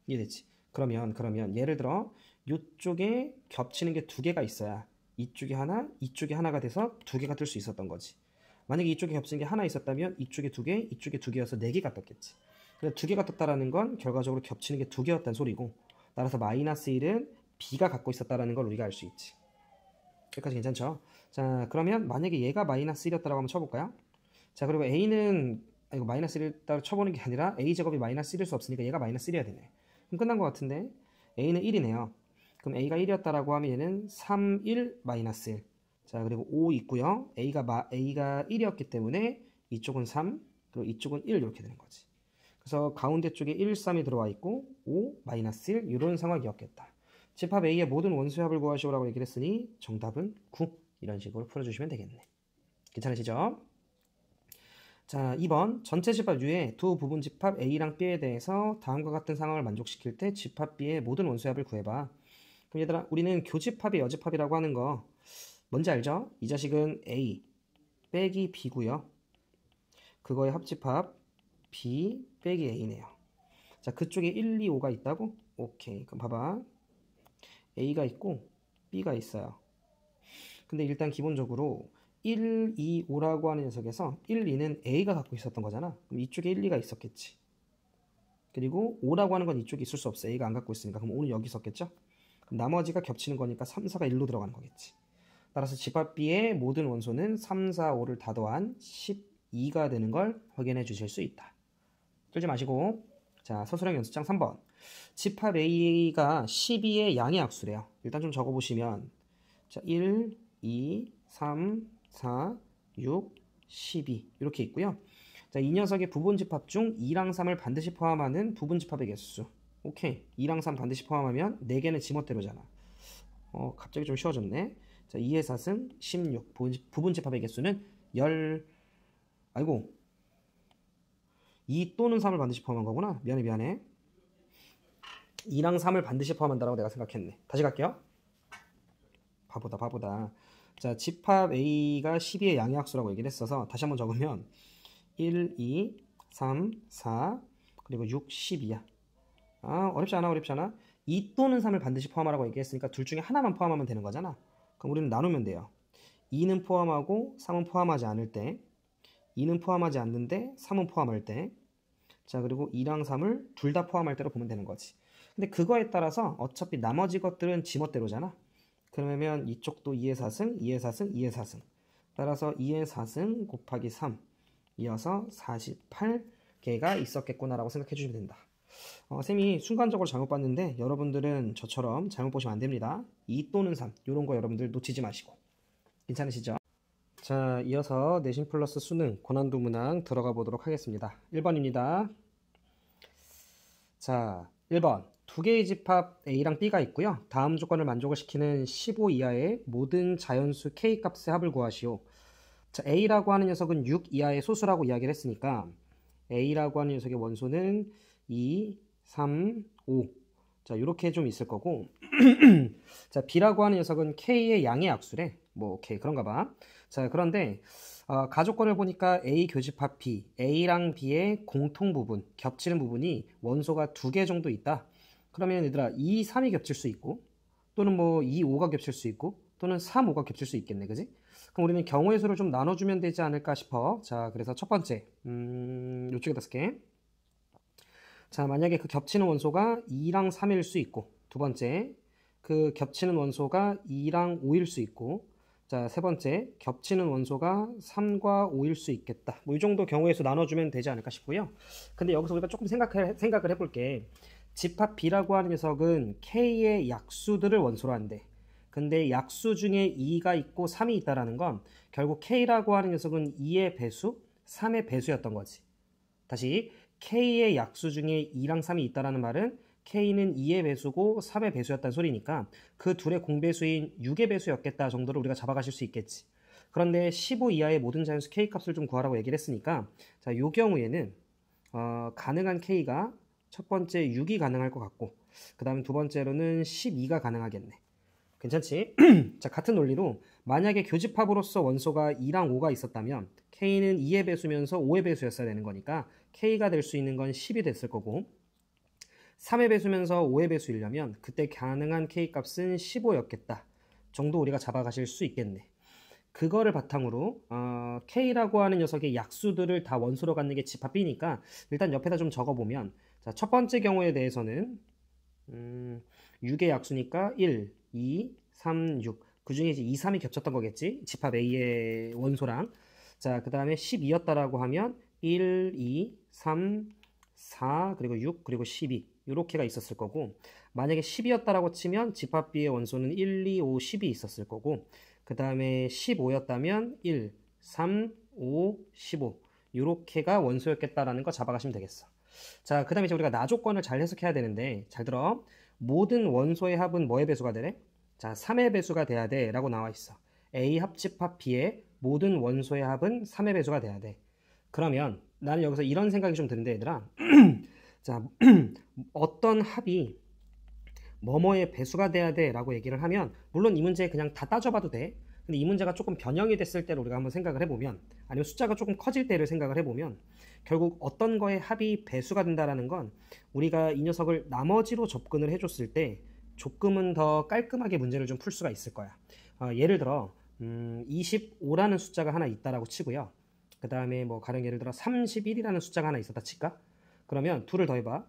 이해됐지? 그러면 예를 들어 이쪽에 겹치는 게 두 개가 있어야 이쪽에 하나, 이쪽에 하나가 돼서 두 개가 뜰 수 있었던 거지. 만약에 이쪽에 겹치는 게 하나 있었다면 이쪽에 두 개, 이쪽에 두 개여서 네 개가 떴겠지. 근데 두 개가 떴다라는 건 결과적으로 겹치는 게 두 개였다는 소리고, 따라서 마이너스 1은 B가 갖고 있었다라는 걸 우리가 알 수 있지. 여기까지 괜찮죠? 자, 그러면 만약에 얘가 마이너스 1이었다라고 한번 쳐볼까요? 자, 그리고 A는 이거 마이너스 1을 쳐보는 게 아니라 A제곱이 마이너스 1일 수 없으니까 얘가 마이너스 1이어야 되네. 그럼 끝난 것 같은데 A는 1이네요. 그럼 A가 1이었다라고 하면 얘는 3, 1, 마이너스 1. 자, 그리고 5 있고요. A가 1이었기 때문에 이쪽은 3, 그리고 이쪽은 1 이렇게 되는 거지. 그래서 가운데 쪽에 1, 3이 들어와 있고 5, 마이너스 1 이런 상황이었겠다. 집합 A의 모든 원수의 합을 구하시오라고 얘기를 했으니 정답은 9 이런 식으로 풀어주시면 되겠네. 괜찮으시죠? 자, 2번 전체 집합 U의 두 부분 집합 A랑 B에 대해서 다음과 같은 상황을 만족시킬 때 집합 B의 모든 원수의 합을 구해봐. 그럼 얘들아, 우리는 교집합이 여집합이라고 하는 거 뭔지 알죠? 이 자식은 A 빼기 B고요. 그거의 합집합 B 빼기 A네요. 자, 그쪽에 1, 2, 5가 있다고? 오케이. 그럼 봐봐. A가 있고 B가 있어요. 근데 일단 기본적으로 1, 2, 5라고 하는 녀석에서 1, 2는 A가 갖고 있었던 거잖아. 그럼 이쪽에 1, 2가 있었겠지. 그리고 5라고 하는 건 이쪽에 있을 수 없어. A가 안 갖고 있으니까. 그럼 5는 여기 있었겠죠? 그럼 나머지가 겹치는 거니까 3, 4가 1로 들어가는 거겠지. 따라서 집합 B의 모든 원소는 3, 4, 5를 다 더한 12가 되는 걸 확인해 주실 수 있다. 쫄지 마시고. 자, 서술형 연습장 3번. 집합 A가 12의 양의 악수래요. 일단 좀 적어보시면 자, 1, 2, 3, 4, 6, 12 이렇게 있고요. 자, 이 녀석의 부분 집합 중 2랑 3을 반드시 포함하는 부분 집합의 개수. 오케이. 2랑 3 반드시 포함하면 4개는 지멋대로잖아. 갑자기 좀 쉬워졌네. 자, 2의 4승 16. 부분 집합의 개수는 10. 아이고. 2 또는 3을 반드시 포함한 거구나. 미안해. 2랑 3을 반드시 포함한다라고 내가 생각했네. 다시 갈게요. 바보다. 자, 집합 A가 12의 양의 악수라고 얘기를 했어서 다시 한번 적으면 1, 2, 3, 4, 그리고 6, 12야. 어렵지 않아. 2 또는 3을 반드시 포함하라고 얘기했으니까 둘 중에 하나만 포함하면 되는 거잖아. 그럼 우리는 나누면 돼요. 2는 포함하고 3은 포함하지 않을 때, 2는 포함하지 않는데 3은 포함할 때, 자, 그리고 2랑 3을 둘 다 포함할 때로 보면 되는 거지. 근데 그거에 따라서 어차피 나머지 것들은 지멋대로잖아. 그러면 이쪽도 2의 4승, 2의 4승, 2의 4승. 따라서 2의 4승 곱하기 3 이어서 48개가 있었겠구나라고 생각해 주시면 된다. 쌤이 순간적으로 잘못 봤는데 여러분들은 저처럼 잘못 보시면 안 됩니다. 2 또는 3 이런 거 여러분들 놓치지 마시고. 괜찮으시죠? 자, 이어서 내신 플러스 수능 고난도 문항 들어가 보도록 하겠습니다. 1번입니다. 자, 1번. 두 개의 집합 A랑 B가 있고요. 다음 조건을 만족을 시키는 15 이하의 모든 자연수 K 값의 합을 구하시오. 자, A라고 하는 녀석은 6 이하의 소수라고 이야기를 했으니까 A라고 하는 녀석의 원소는 2, 3, 5. 자, 이렇게 좀 있을 거고 자, B라고 하는 녀석은 K의 양의 악수래. 뭐 오케이, 그런가 봐. 자, 그런데 가족권을 보니까 A 교집합 B, A랑 B의 공통 부분, 겹치는 부분이 원소가 2개 정도 있다. 그러면 얘들아 2, 3이 겹칠 수 있고 또는 뭐 2, 5가 겹칠 수 있고 또는 3, 5가 겹칠 수 있겠네, 그지? 그럼 우리는 경우의 수를 좀 나눠주면 되지 않을까 싶어. 자, 그래서 첫 번째 요쪽에 5개. 자, 만약에 그 겹치는 원소가 2랑 3일 수 있고, 두 번째 그 겹치는 원소가 2랑 5일 수 있고, 자, 세 번째 겹치는 원소가 3과 5일 수 있겠다. 뭐 이 정도 경우의 수 나눠주면 되지 않을까 싶고요. 근데 여기서 우리가 조금 생각을 해볼게. 집합 B라고 하는 녀석은 K의 약수들을 원소로 한대. 근데 약수 중에 2가 있고 3이 있다라는 건 결국 K라고 하는 녀석은 2의 배수, 3의 배수였던 거지. 다시 K의 약수 중에 2랑 3이 있다라는 말은 K는 2의 배수고 3의 배수였다는 소리니까 그 둘의 공배수인 6의 배수였겠다 정도로 우리가 잡아가실 수 있겠지. 그런데 15 이하의 모든 자연수 K 값을 좀 구하라고 얘기를 했으니까 자, 요 경우에는 가능한 K가 첫 번째 6이 가능할 것 같고 그 다음 두 번째로는 12가 가능하겠네. 괜찮지? 자, 같은 논리로 만약에 교집합으로서 원소가 2랑 5가 있었다면 K는 2의 배수면서 5의 배수였어야 되는 거니까 K가 될 수 있는 건 10이 됐을 거고 3의 배수면서 5의 배수이려면 그때 가능한 K 값은 15였겠다 정도 우리가 잡아가실 수 있겠네. 그거를 바탕으로 K라고 하는 녀석의 약수들을 다 원소로 갖는 게 집합 B니까 일단 옆에다 좀 적어보면 자, 첫 번째 경우에 대해서는 6의 약수니까 1, 2, 3, 6 그 중에 이제 2, 3이 겹쳤던 거겠지 집합 A의 원소랑 자, 그 다음에 12였다라고 하면 1, 2, 3, 4 그리고 6 그리고 12 이렇게가 있었을 거고 만약에 10이었다라고 치면 집합 B의 원소는 1, 2, 5, 10이 있었을 거고 그 다음에 15였다면 1, 3, 5, 15 이렇게가 원소였겠다라는 거 잡아가시면 되겠어. 자, 그 다음에 이제 우리가 나조건을 잘 해석해야 되는데 잘 들어. 모든 원소의 합은 뭐의 배수가 되래? 자, 3의 배수가 돼야 돼 라고 나와 있어. A 합집합 B의 모든 원소의 합은 3의 배수가 돼야 돼. 그러면 나는 여기서 이런 생각이 좀 드는데 얘들아 자, 어떤 합이 뭐뭐의 배수가 돼야 돼 라고 얘기를 하면 물론 이 문제 그냥 다 따져봐도 돼. 근데 이 문제가 조금 변형이 됐을 때를 우리가 한번 생각을 해보면 아니면 숫자가 조금 커질 때를 생각을 해보면 결국 어떤 거의 합이 배수가 된다라는 건 우리가 이 녀석을 나머지로 접근을 해줬을 때 조금은 더 깔끔하게 문제를 좀 풀 수가 있을 거야. 예를 들어 25라는 숫자가 하나 있다라고 치고요. 그 다음에 뭐 가령 예를 들어 31이라는 숫자가 하나 있었다 칠까? 그러면 둘을 더해봐.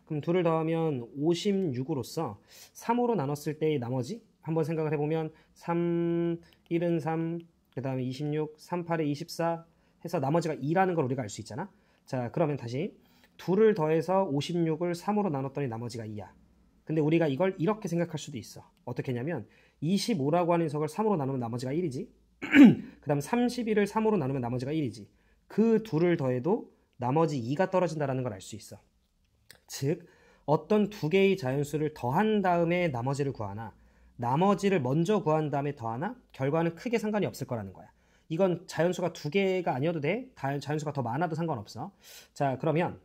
그럼 둘을 더하면 56으로서 3으로 나눴을 때의 나머지 한번 생각을 해보면 3, 1은 3, 그 다음에 26, 3, 8에 24 해서 나머지가 2라는 걸 우리가 알 수 있잖아. 자, 그러면 다시 둘을 더해서 56을 3으로 나눴더니 나머지가 2야. 근데 우리가 이걸 이렇게 생각할 수도 있어. 어떻게 했냐면 25라고 하는 녀석을 3으로 나누면 나머지가 1이지. 그 다음 31을 3으로 나누면 나머지가 1이지. 그 둘을 더해도 나머지 2가 떨어진다는 걸 알 수 있어. 즉 어떤 두 개의 자연수를 더한 다음에 나머지를 구하나 나머지를 먼저 구한 다음에 더하나 결과는 크게 상관이 없을 거라는 거야. 이건 자연수가 두 개가 아니어도 돼. 자연수가 더 많아도 상관없어. 자, 그러면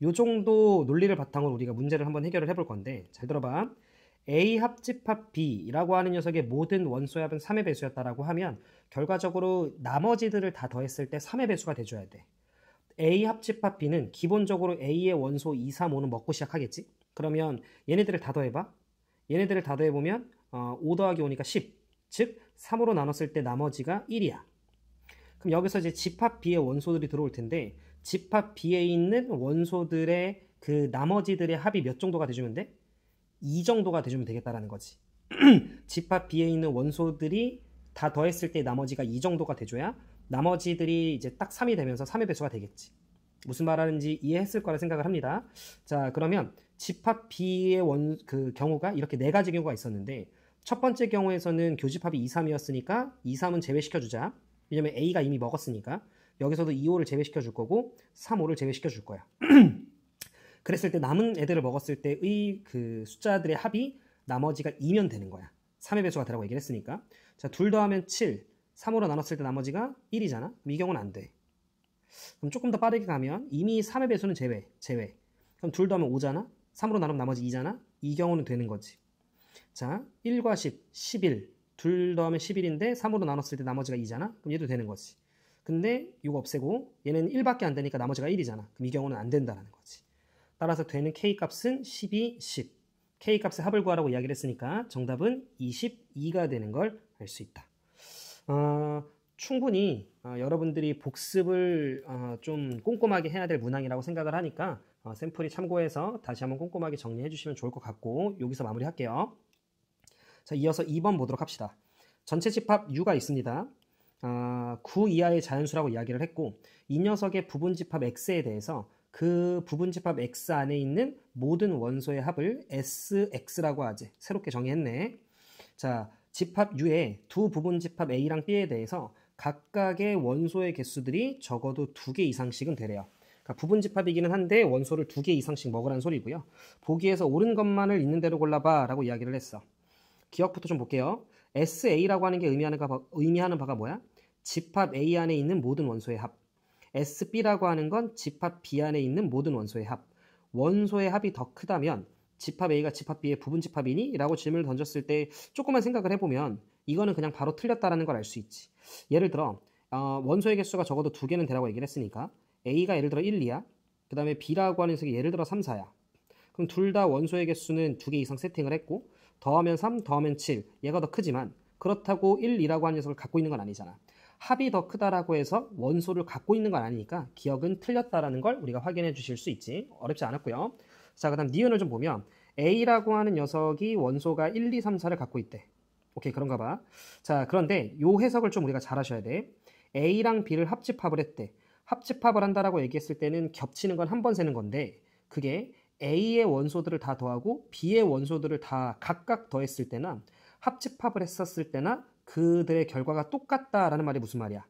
요 정도 논리를 바탕으로 우리가 문제를 한번 해결을 해볼 건데 잘 들어봐. A 합집합 B라고 하는 녀석의 모든 원소의 합은 3의 배수였다라고 하면 결과적으로 나머지들을 다 더했을 때 3의 배수가 돼줘야 돼. A 합집합 B는 기본적으로 A의 원소 2, 3, 5는 먹고 시작하겠지? 그러면 얘네들을 다 더해봐. 얘네들을 다 더해보면 5 더하기 5니까 10. 즉 3으로 나눴을 때 나머지가 1이야. 그럼 여기서 이제 집합 B의 원소들이 들어올 텐데 집합 B에 있는 원소들의 그 나머지들의 합이 몇 정도가 돼주면 돼? 2 정도가 돼주면 되겠다라는 거지. 집합 B에 있는 원소들이 다 더했을 때 나머지가 2 정도가 돼줘야 나머지들이 이제 딱 3이 되면서 3의 배수가 되겠지. 무슨 말하는지 이해했을 거라 생각을 합니다. 자, 그러면 집합 B의 그 경우가 이렇게 네 가지 경우가 있었는데 첫 번째 경우에서는 교집합이 2, 3이었으니까 2, 3은 제외시켜 주자. 왜냐면 A가 이미 먹었으니까. 여기서도 2, 5를 제외시켜 줄 거고 3, 5를 제외시켜 줄 거야. 그랬을 때 남은 애들을 먹었을 때의 그 숫자들의 합이 나머지가 2면 되는 거야. 3의 배수가 되라고 얘기를 했으니까. 자, 둘 더하면 7. 3으로 나눴을 때 나머지가 1이잖아. 그럼 이 경우는 안 돼. 그럼 조금 더 빠르게 가면 이미 3의 배수는 제외. 그럼 둘 더하면 5잖아. 3으로 나누면 나머지 2잖아. 이 경우는 되는 거지. 자, 1과 10, 11. 둘 더하면 11인데 3으로 나눴을 때 나머지가 2잖아. 그럼 얘도 되는 거지. 근데 이거 없애고 얘는 1밖에 안 되니까 나머지가 1이잖아. 그럼 이 경우는 안 된다는 거지. 따라서 되는 K값은 12, 10. K값의 합을 구하라고 이야기를 했으니까 정답은 22가 되는 걸 알 수 있다. 충분히 여러분들이 복습을 좀 꼼꼼하게 해야 될 문항이라고 생각을 하니까 샘플이 참고해서 다시 한번 꼼꼼하게 정리해 주시면 좋을 것 같고 여기서 마무리할게요. 자, 이어서 2번 보도록 합시다. 전체 집합 U가 있습니다. 9 이하의 자연수라고 이야기를 했고 이 녀석의 부분집합 X에 대해서 그 부분집합 X 안에 있는 모든 원소의 합을 SX라고 하지. 새롭게 정의했네. 자, 집합 U의 두 부분집합 A랑 B에 대해서 각각의 원소의 개수들이 적어도 2개 이상씩은 되래요. 그러니까 부분집합이기는 한데 원소를 2개 이상씩 먹으라는 소리고요. 보기에서 옳은 것만을 있는 대로 골라봐 라고 이야기를 했어. 기억부터 좀 볼게요. SA라고 하는 게 의미하는 바가 뭐야? 집합 A 안에 있는 모든 원소의 합. SB라고 하는 건 집합 B 안에 있는 모든 원소의 합. 원소의 합이 더 크다면 집합 A가 집합 B의 부분 집합이니? 라고 질문을 던졌을 때 조금만 생각을 해보면 이거는 그냥 바로 틀렸다라는 걸 알 수 있지. 예를 들어 원소의 개수가 적어도 2개는 되라고 얘기를 했으니까 A가 예를 들어 1, 2야. 그 다음에 B라고 하는 녀석이 예를 들어 3, 4야. 그럼 둘 다 원소의 개수는 2개 이상 세팅을 했고 더하면 3, 더하면 7. 얘가 더 크지만 그렇다고 1, 2라고 하는 녀석을 갖고 있는 건 아니잖아. 합이 더 크다라고 해서 원소를 갖고 있는 건 아니니까 기억은 틀렸다라는 걸 우리가 확인해 주실 수 있지. 어렵지 않았고요. 자, 그 다음 니은을 좀 보면 A라고 하는 녀석이 원소가 1, 2, 3, 4를 갖고 있대. 오케이, 그런가 봐. 자, 그런데 요 해석을 좀 우리가 잘 하셔야 돼. A랑 B를 합집합을 했대. 합집합을 한다라고 얘기했을 때는 겹치는 건 한 번 세는 건데 그게 A의 원소들을 다 더하고 B의 원소들을 다 각각 더했을 때나 합집합을 했었을 때나 그들의 결과가 똑같다라는 말이 무슨 말이야?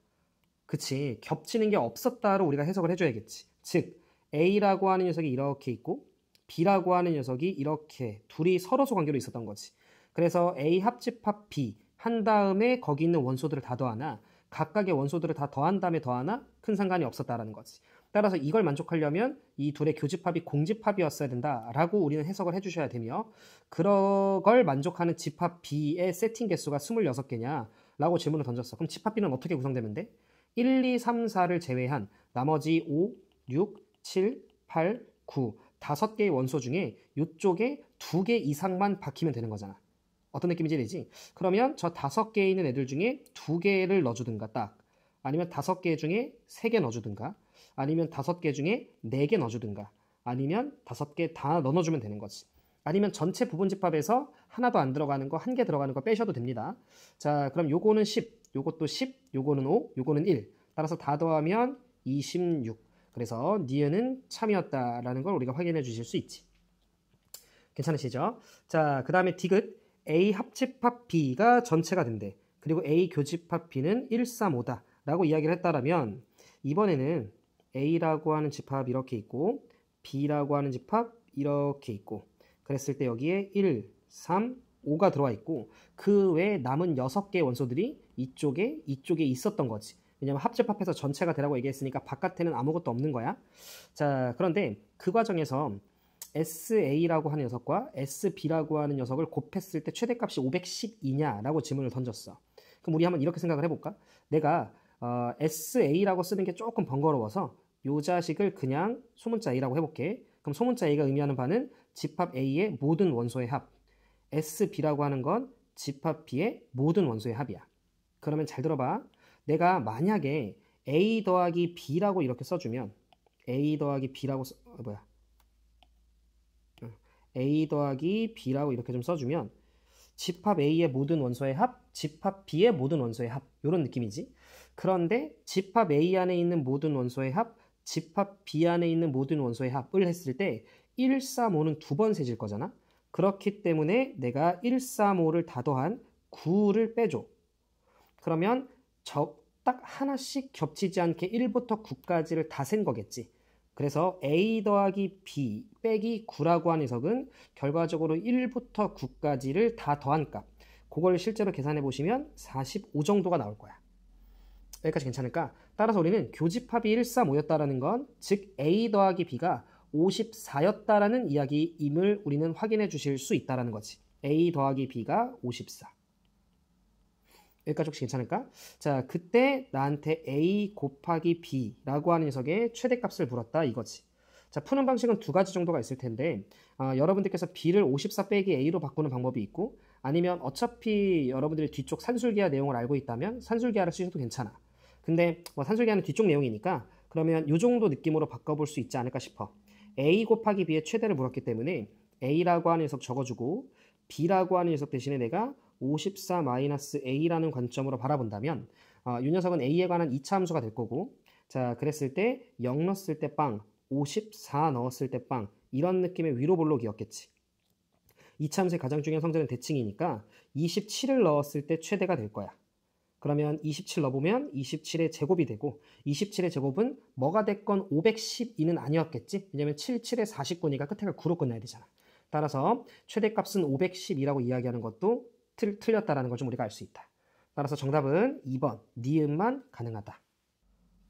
그치, 겹치는 게 없었다로 우리가 해석을 해줘야겠지. 즉 A라고 하는 녀석이 이렇게 있고 B라고 하는 녀석이 이렇게 둘이 서로소 관계로 있었던 거지. 그래서 A 합집합 B 한 다음에 거기 있는 원소들을 다 더하나 각각의 원소들을 다 더한 다음에 더하나 큰 상관이 없었다라는 거지. 따라서 이걸 만족하려면 이 둘의 교집합이 공집합이었어야 된다라고 우리는 해석을 해주셔야 되며 그걸 만족하는 집합 B의 세팅 개수가 26개냐 라고 질문을 던졌어. 그럼 집합 B는 어떻게 구성되면 돼? 1, 2, 3, 4를 제외한 나머지 5, 6, 7, 8, 9 5개의 원소 중에 이쪽에 2개 이상만 박히면 되는 거잖아. 어떤 느낌인지 알지? 그러면 저 5개에 있는 애들 중에 2개를 넣어주든가 딱 아니면 5개 중에 3개 넣어주든가 아니면 5개 중에 4개 넣어주든가 아니면 5개 다 넣어주면 되는 거지. 아니면 전체 부분 집합에서 하나도 안 들어가는 거 1개 들어가는 거 빼셔도 됩니다. 자, 그럼 요거는 10, 요것도 10, 요거는 5, 요거는 1 따라서 다 더하면 26 그래서 니은은 참이었다라는 걸 우리가 확인해 주실 수 있지. 괜찮으시죠? 자, 그 다음에 디귿 A 합집합 B가 전체가 된대. 그리고 A 교집합 B는 1, 3, 5다 라고 이야기를 했다라면 이번에는 A라고 하는 집합 이렇게 있고 B라고 하는 집합 이렇게 있고 그랬을 때 여기에 1, 3, 5가 들어와 있고 그 외에 남은 6개의 원소들이 이쪽에 있었던 거지. 왜냐면 합집합해서 전체가 되라고 얘기했으니까 바깥에는 아무것도 없는 거야. 자, 그런데 그 과정에서 SA라고 하는 녀석과 SB라고 하는 녀석을 곱했을 때 최대값이 512냐라고 질문을 던졌어. 그럼 우리 한번 이렇게 생각을 해볼까? 내가 SA라고 쓰는 게 조금 번거로워서 이 자식을 그냥 소문자 A라고 해볼게. 그럼 소문자 A가 의미하는 바는 집합 A의 모든 원소의 합, SB라고 하는 건 집합 B의 모든 원소의 합이야. 그러면 잘 들어봐. 내가 만약에 A 더하기 B라고 이렇게 써주면 A 더하기 B라고 A 더하기 B라고 이렇게 좀 써주면 집합 A의 모든 원소의 합, 집합 B의 모든 원소의 합 이런 느낌이지. 그런데 집합 A 안에 있는 모든 원소의 합, 집합 B 안에 있는 모든 원소의 합을 했을 때 1, 3, 5는 2번 세질 거잖아. 그렇기 때문에 내가 1, 3, 5를 다 더한 9를 빼줘. 그러면 딱 하나씩 겹치지 않게 1부터 9까지를 다 센 거겠지. 그래서 A 더하기 B 빼기 9라고 하는 녀석은 결과적으로 1부터 9까지를 다 더한 값. 그걸 실제로 계산해 보시면 45 정도가 나올 거야. 여기까지 괜찮을까? 따라서 우리는 교집합이 1, 3, 5였다라는 건 즉 A 더하기 B가 54였다라는 이야기임을 우리는 확인해 주실 수 있다라는 거지. A 더하기 B가 54. 여기까지 혹시 괜찮을까? 자, 그때 나한테 A 곱하기 B라고 하는 녀석의 최대값을 물었다 이거지. 자, 푸는 방식은 2가지 정도가 있을 텐데 여러분들께서 B를 54 빼기 A로 바꾸는 방법이 있고 아니면 어차피 여러분들이 뒤쪽 산술기하 내용을 알고 있다면 산술기하를 쓰셔도 괜찮아. 근데 산술기하는 뒤쪽 내용이니까 그러면 이 정도 느낌으로 바꿔볼 수 있지 않을까 싶어. A 곱하기 B의 최대를 물었기 때문에 A라고 하는 녀석 적어주고 B라고 하는 녀석 대신에 내가 54-A라는 관점으로 바라본다면 이 녀석은 A에 관한 2차 함수가 될 거고 자 그랬을 때 0 넣었을 때 빵, 54 넣었을 때 빵 이런 느낌의 위로 볼록이었겠지. 2차 함수의 가장 중요한 성질은 대칭이니까 27을 넣었을 때 최대가 될 거야. 그러면 27 넣어보면 27의 제곱이 되고 27의 제곱은 뭐가 됐건 512는 아니었겠지. 왜냐면 7, 7의 49니까 끝에가 9로 끝나야 되잖아. 따라서 최대값은 512라고 이야기하는 것도 틀렸다라는 걸 좀 우리가 알 수 있다. 따라서 정답은 2번 니은만 가능하다.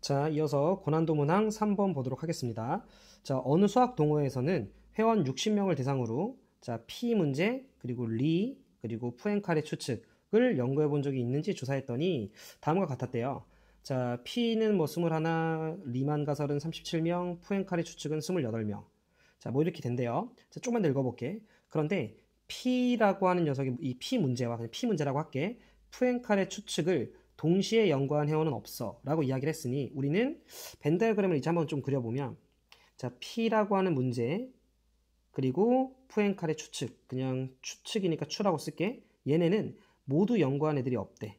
자, 이어서 고난도 문항 3번 보도록 하겠습니다. 자, 어느 수학 동호회에서는 회원 60명을 대상으로 자, P 문제, 그리고 리, 그리고 푸엔칼의 추측을 연구해 본 적이 있는지 조사했더니 다음과 같았대요. 자, P는 뭐 21, 리만 가설은 37명, 푸엔칼의 추측은 28명. 자, 뭐 이렇게 된대요. 자, 조금만 더 읽어볼게. 그런데 P라고 하는 녀석이 이 P 문제와 그냥 P 문제라고 할게. 푸엔칼의 추측을 동시에 연구한 회원은 없어 라고 이야기를 했으니 우리는 벤 다이어그램을 이제 한번 좀 그려보면 자, P라고 하는 문제 그리고 푸엔칼의 추측, 그냥 추측이니까 추라고 쓸게. 얘네는 모두 연구한 애들이 없대.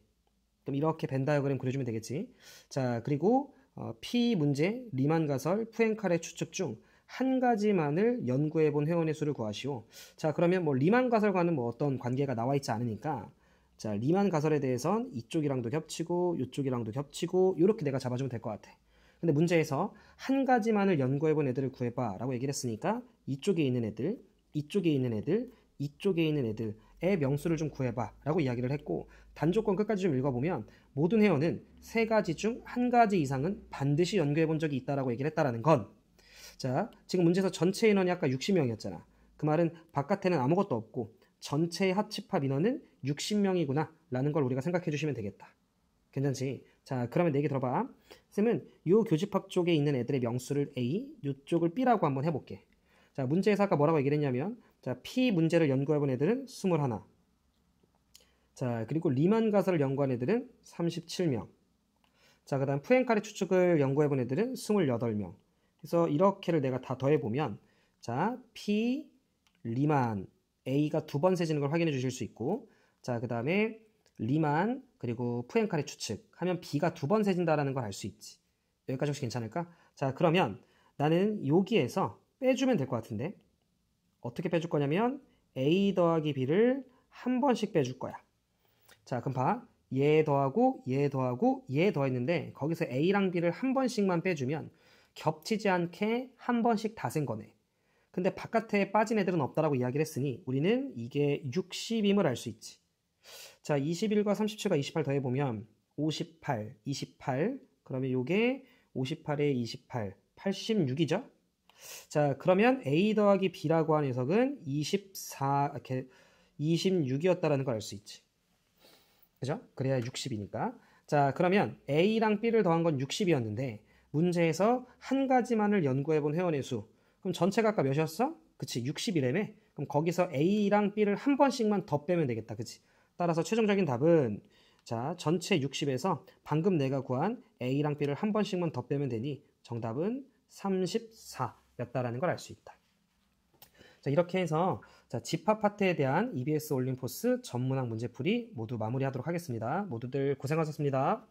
그럼 이렇게 벤 다이어그램 그려주면 되겠지. 자, 그리고 P 문제, 리만 가설, 푸엔칼의 추측 중 한 가지만을 연구해 본 회원의 수를 구하시오. 자, 그러면 뭐 리만 가설과는 뭐 어떤 관계가 나와 있지 않으니까 자, 리만 가설에 대해선 이쪽이랑도 겹치고 이쪽이랑도 겹치고 이렇게 내가 잡아주면 될 것 같아. 근데 문제에서 한 가지만을 연구해 본 애들을 구해봐 라고 얘기를 했으니까 이쪽에 있는 애들, 이쪽에 있는 애들, 이쪽에 있는 애들의 명수를 좀 구해봐 라고 이야기를 했고 단조건 끝까지 좀 읽어보면 모든 회원은 세 가지 중 한 가지 이상은 반드시 연구해 본 적이 있다라고 얘기를 했다라는 건 자, 지금 문제에서 전체 인원이 아까 60명이었잖아. 그 말은 바깥에는 아무것도 없고 전체의 합집합 인원은 60명이구나 라는 걸 우리가 생각해 주시면 되겠다. 괜찮지? 자, 그러면 내 얘기 들어봐. 쌤은 이 교집합 쪽에 있는 애들의 명수를 A, 이쪽을 B라고 한번 해볼게. 자, 문제에서 아까 뭐라고 얘기를 했냐면 자, P 문제를 연구해본 애들은 21. 자, 그리고 리만 가설을 연구한 애들은 37명. 자, 그 다음 푸엔칼의 추측을 연구해본 애들은 28명. 그래서 이렇게를 내가 다 더해보면 자, P, 리만, A가 두 번 세지는 걸 확인해 주실 수 있고 자, 그 다음에 리만 그리고 푸엔칼의 추측 하면 B가 두 번 세진다라는 걸 알 수 있지. 여기까지 혹시 괜찮을까? 자, 그러면 나는 여기에서 빼주면 될 것 같은데 어떻게 빼줄 거냐면 A 더하기 B를 한 번씩 빼줄 거야. 자, 그럼 봐. 얘 더하고 얘 더하고 얘 더했는데 거기서 A랑 B를 한 번씩만 빼주면 겹치지 않게 한 번씩 다 센 거네. 근데 바깥에 빠진 애들은 없다라고 이야기를 했으니 우리는 이게 60임을 알 수 있지. 자, 21과 37과 28 더해보면 58, 28 그러면 요게 58에 28, 86이죠. 자, 그러면 A 더하기 B라고 하는 녀석은 24, 이렇게 26이었다라는 걸 알 수 있지. 그죠? 그래야 60이니까. 자, 그러면 A랑 B를 더한 건 60이었는데 문제에서 한 가지만을 연구해본 회원의 수. 그럼 전체가 아까 몇이었어? 그치, 60이라며? 그럼 거기서 A랑 B를 한 번씩만 더 빼면 되겠다. 그치? 따라서 최종적인 답은 자, 전체 60에서 방금 내가 구한 A랑 B를 한 번씩만 더 빼면 되니 정답은 34였다라는 걸 알 수 있다. 자, 이렇게 해서 자, 집합 파트에 대한 EBS 올림포스 전문학 문제풀이 모두 마무리하도록 하겠습니다. 모두들 고생하셨습니다.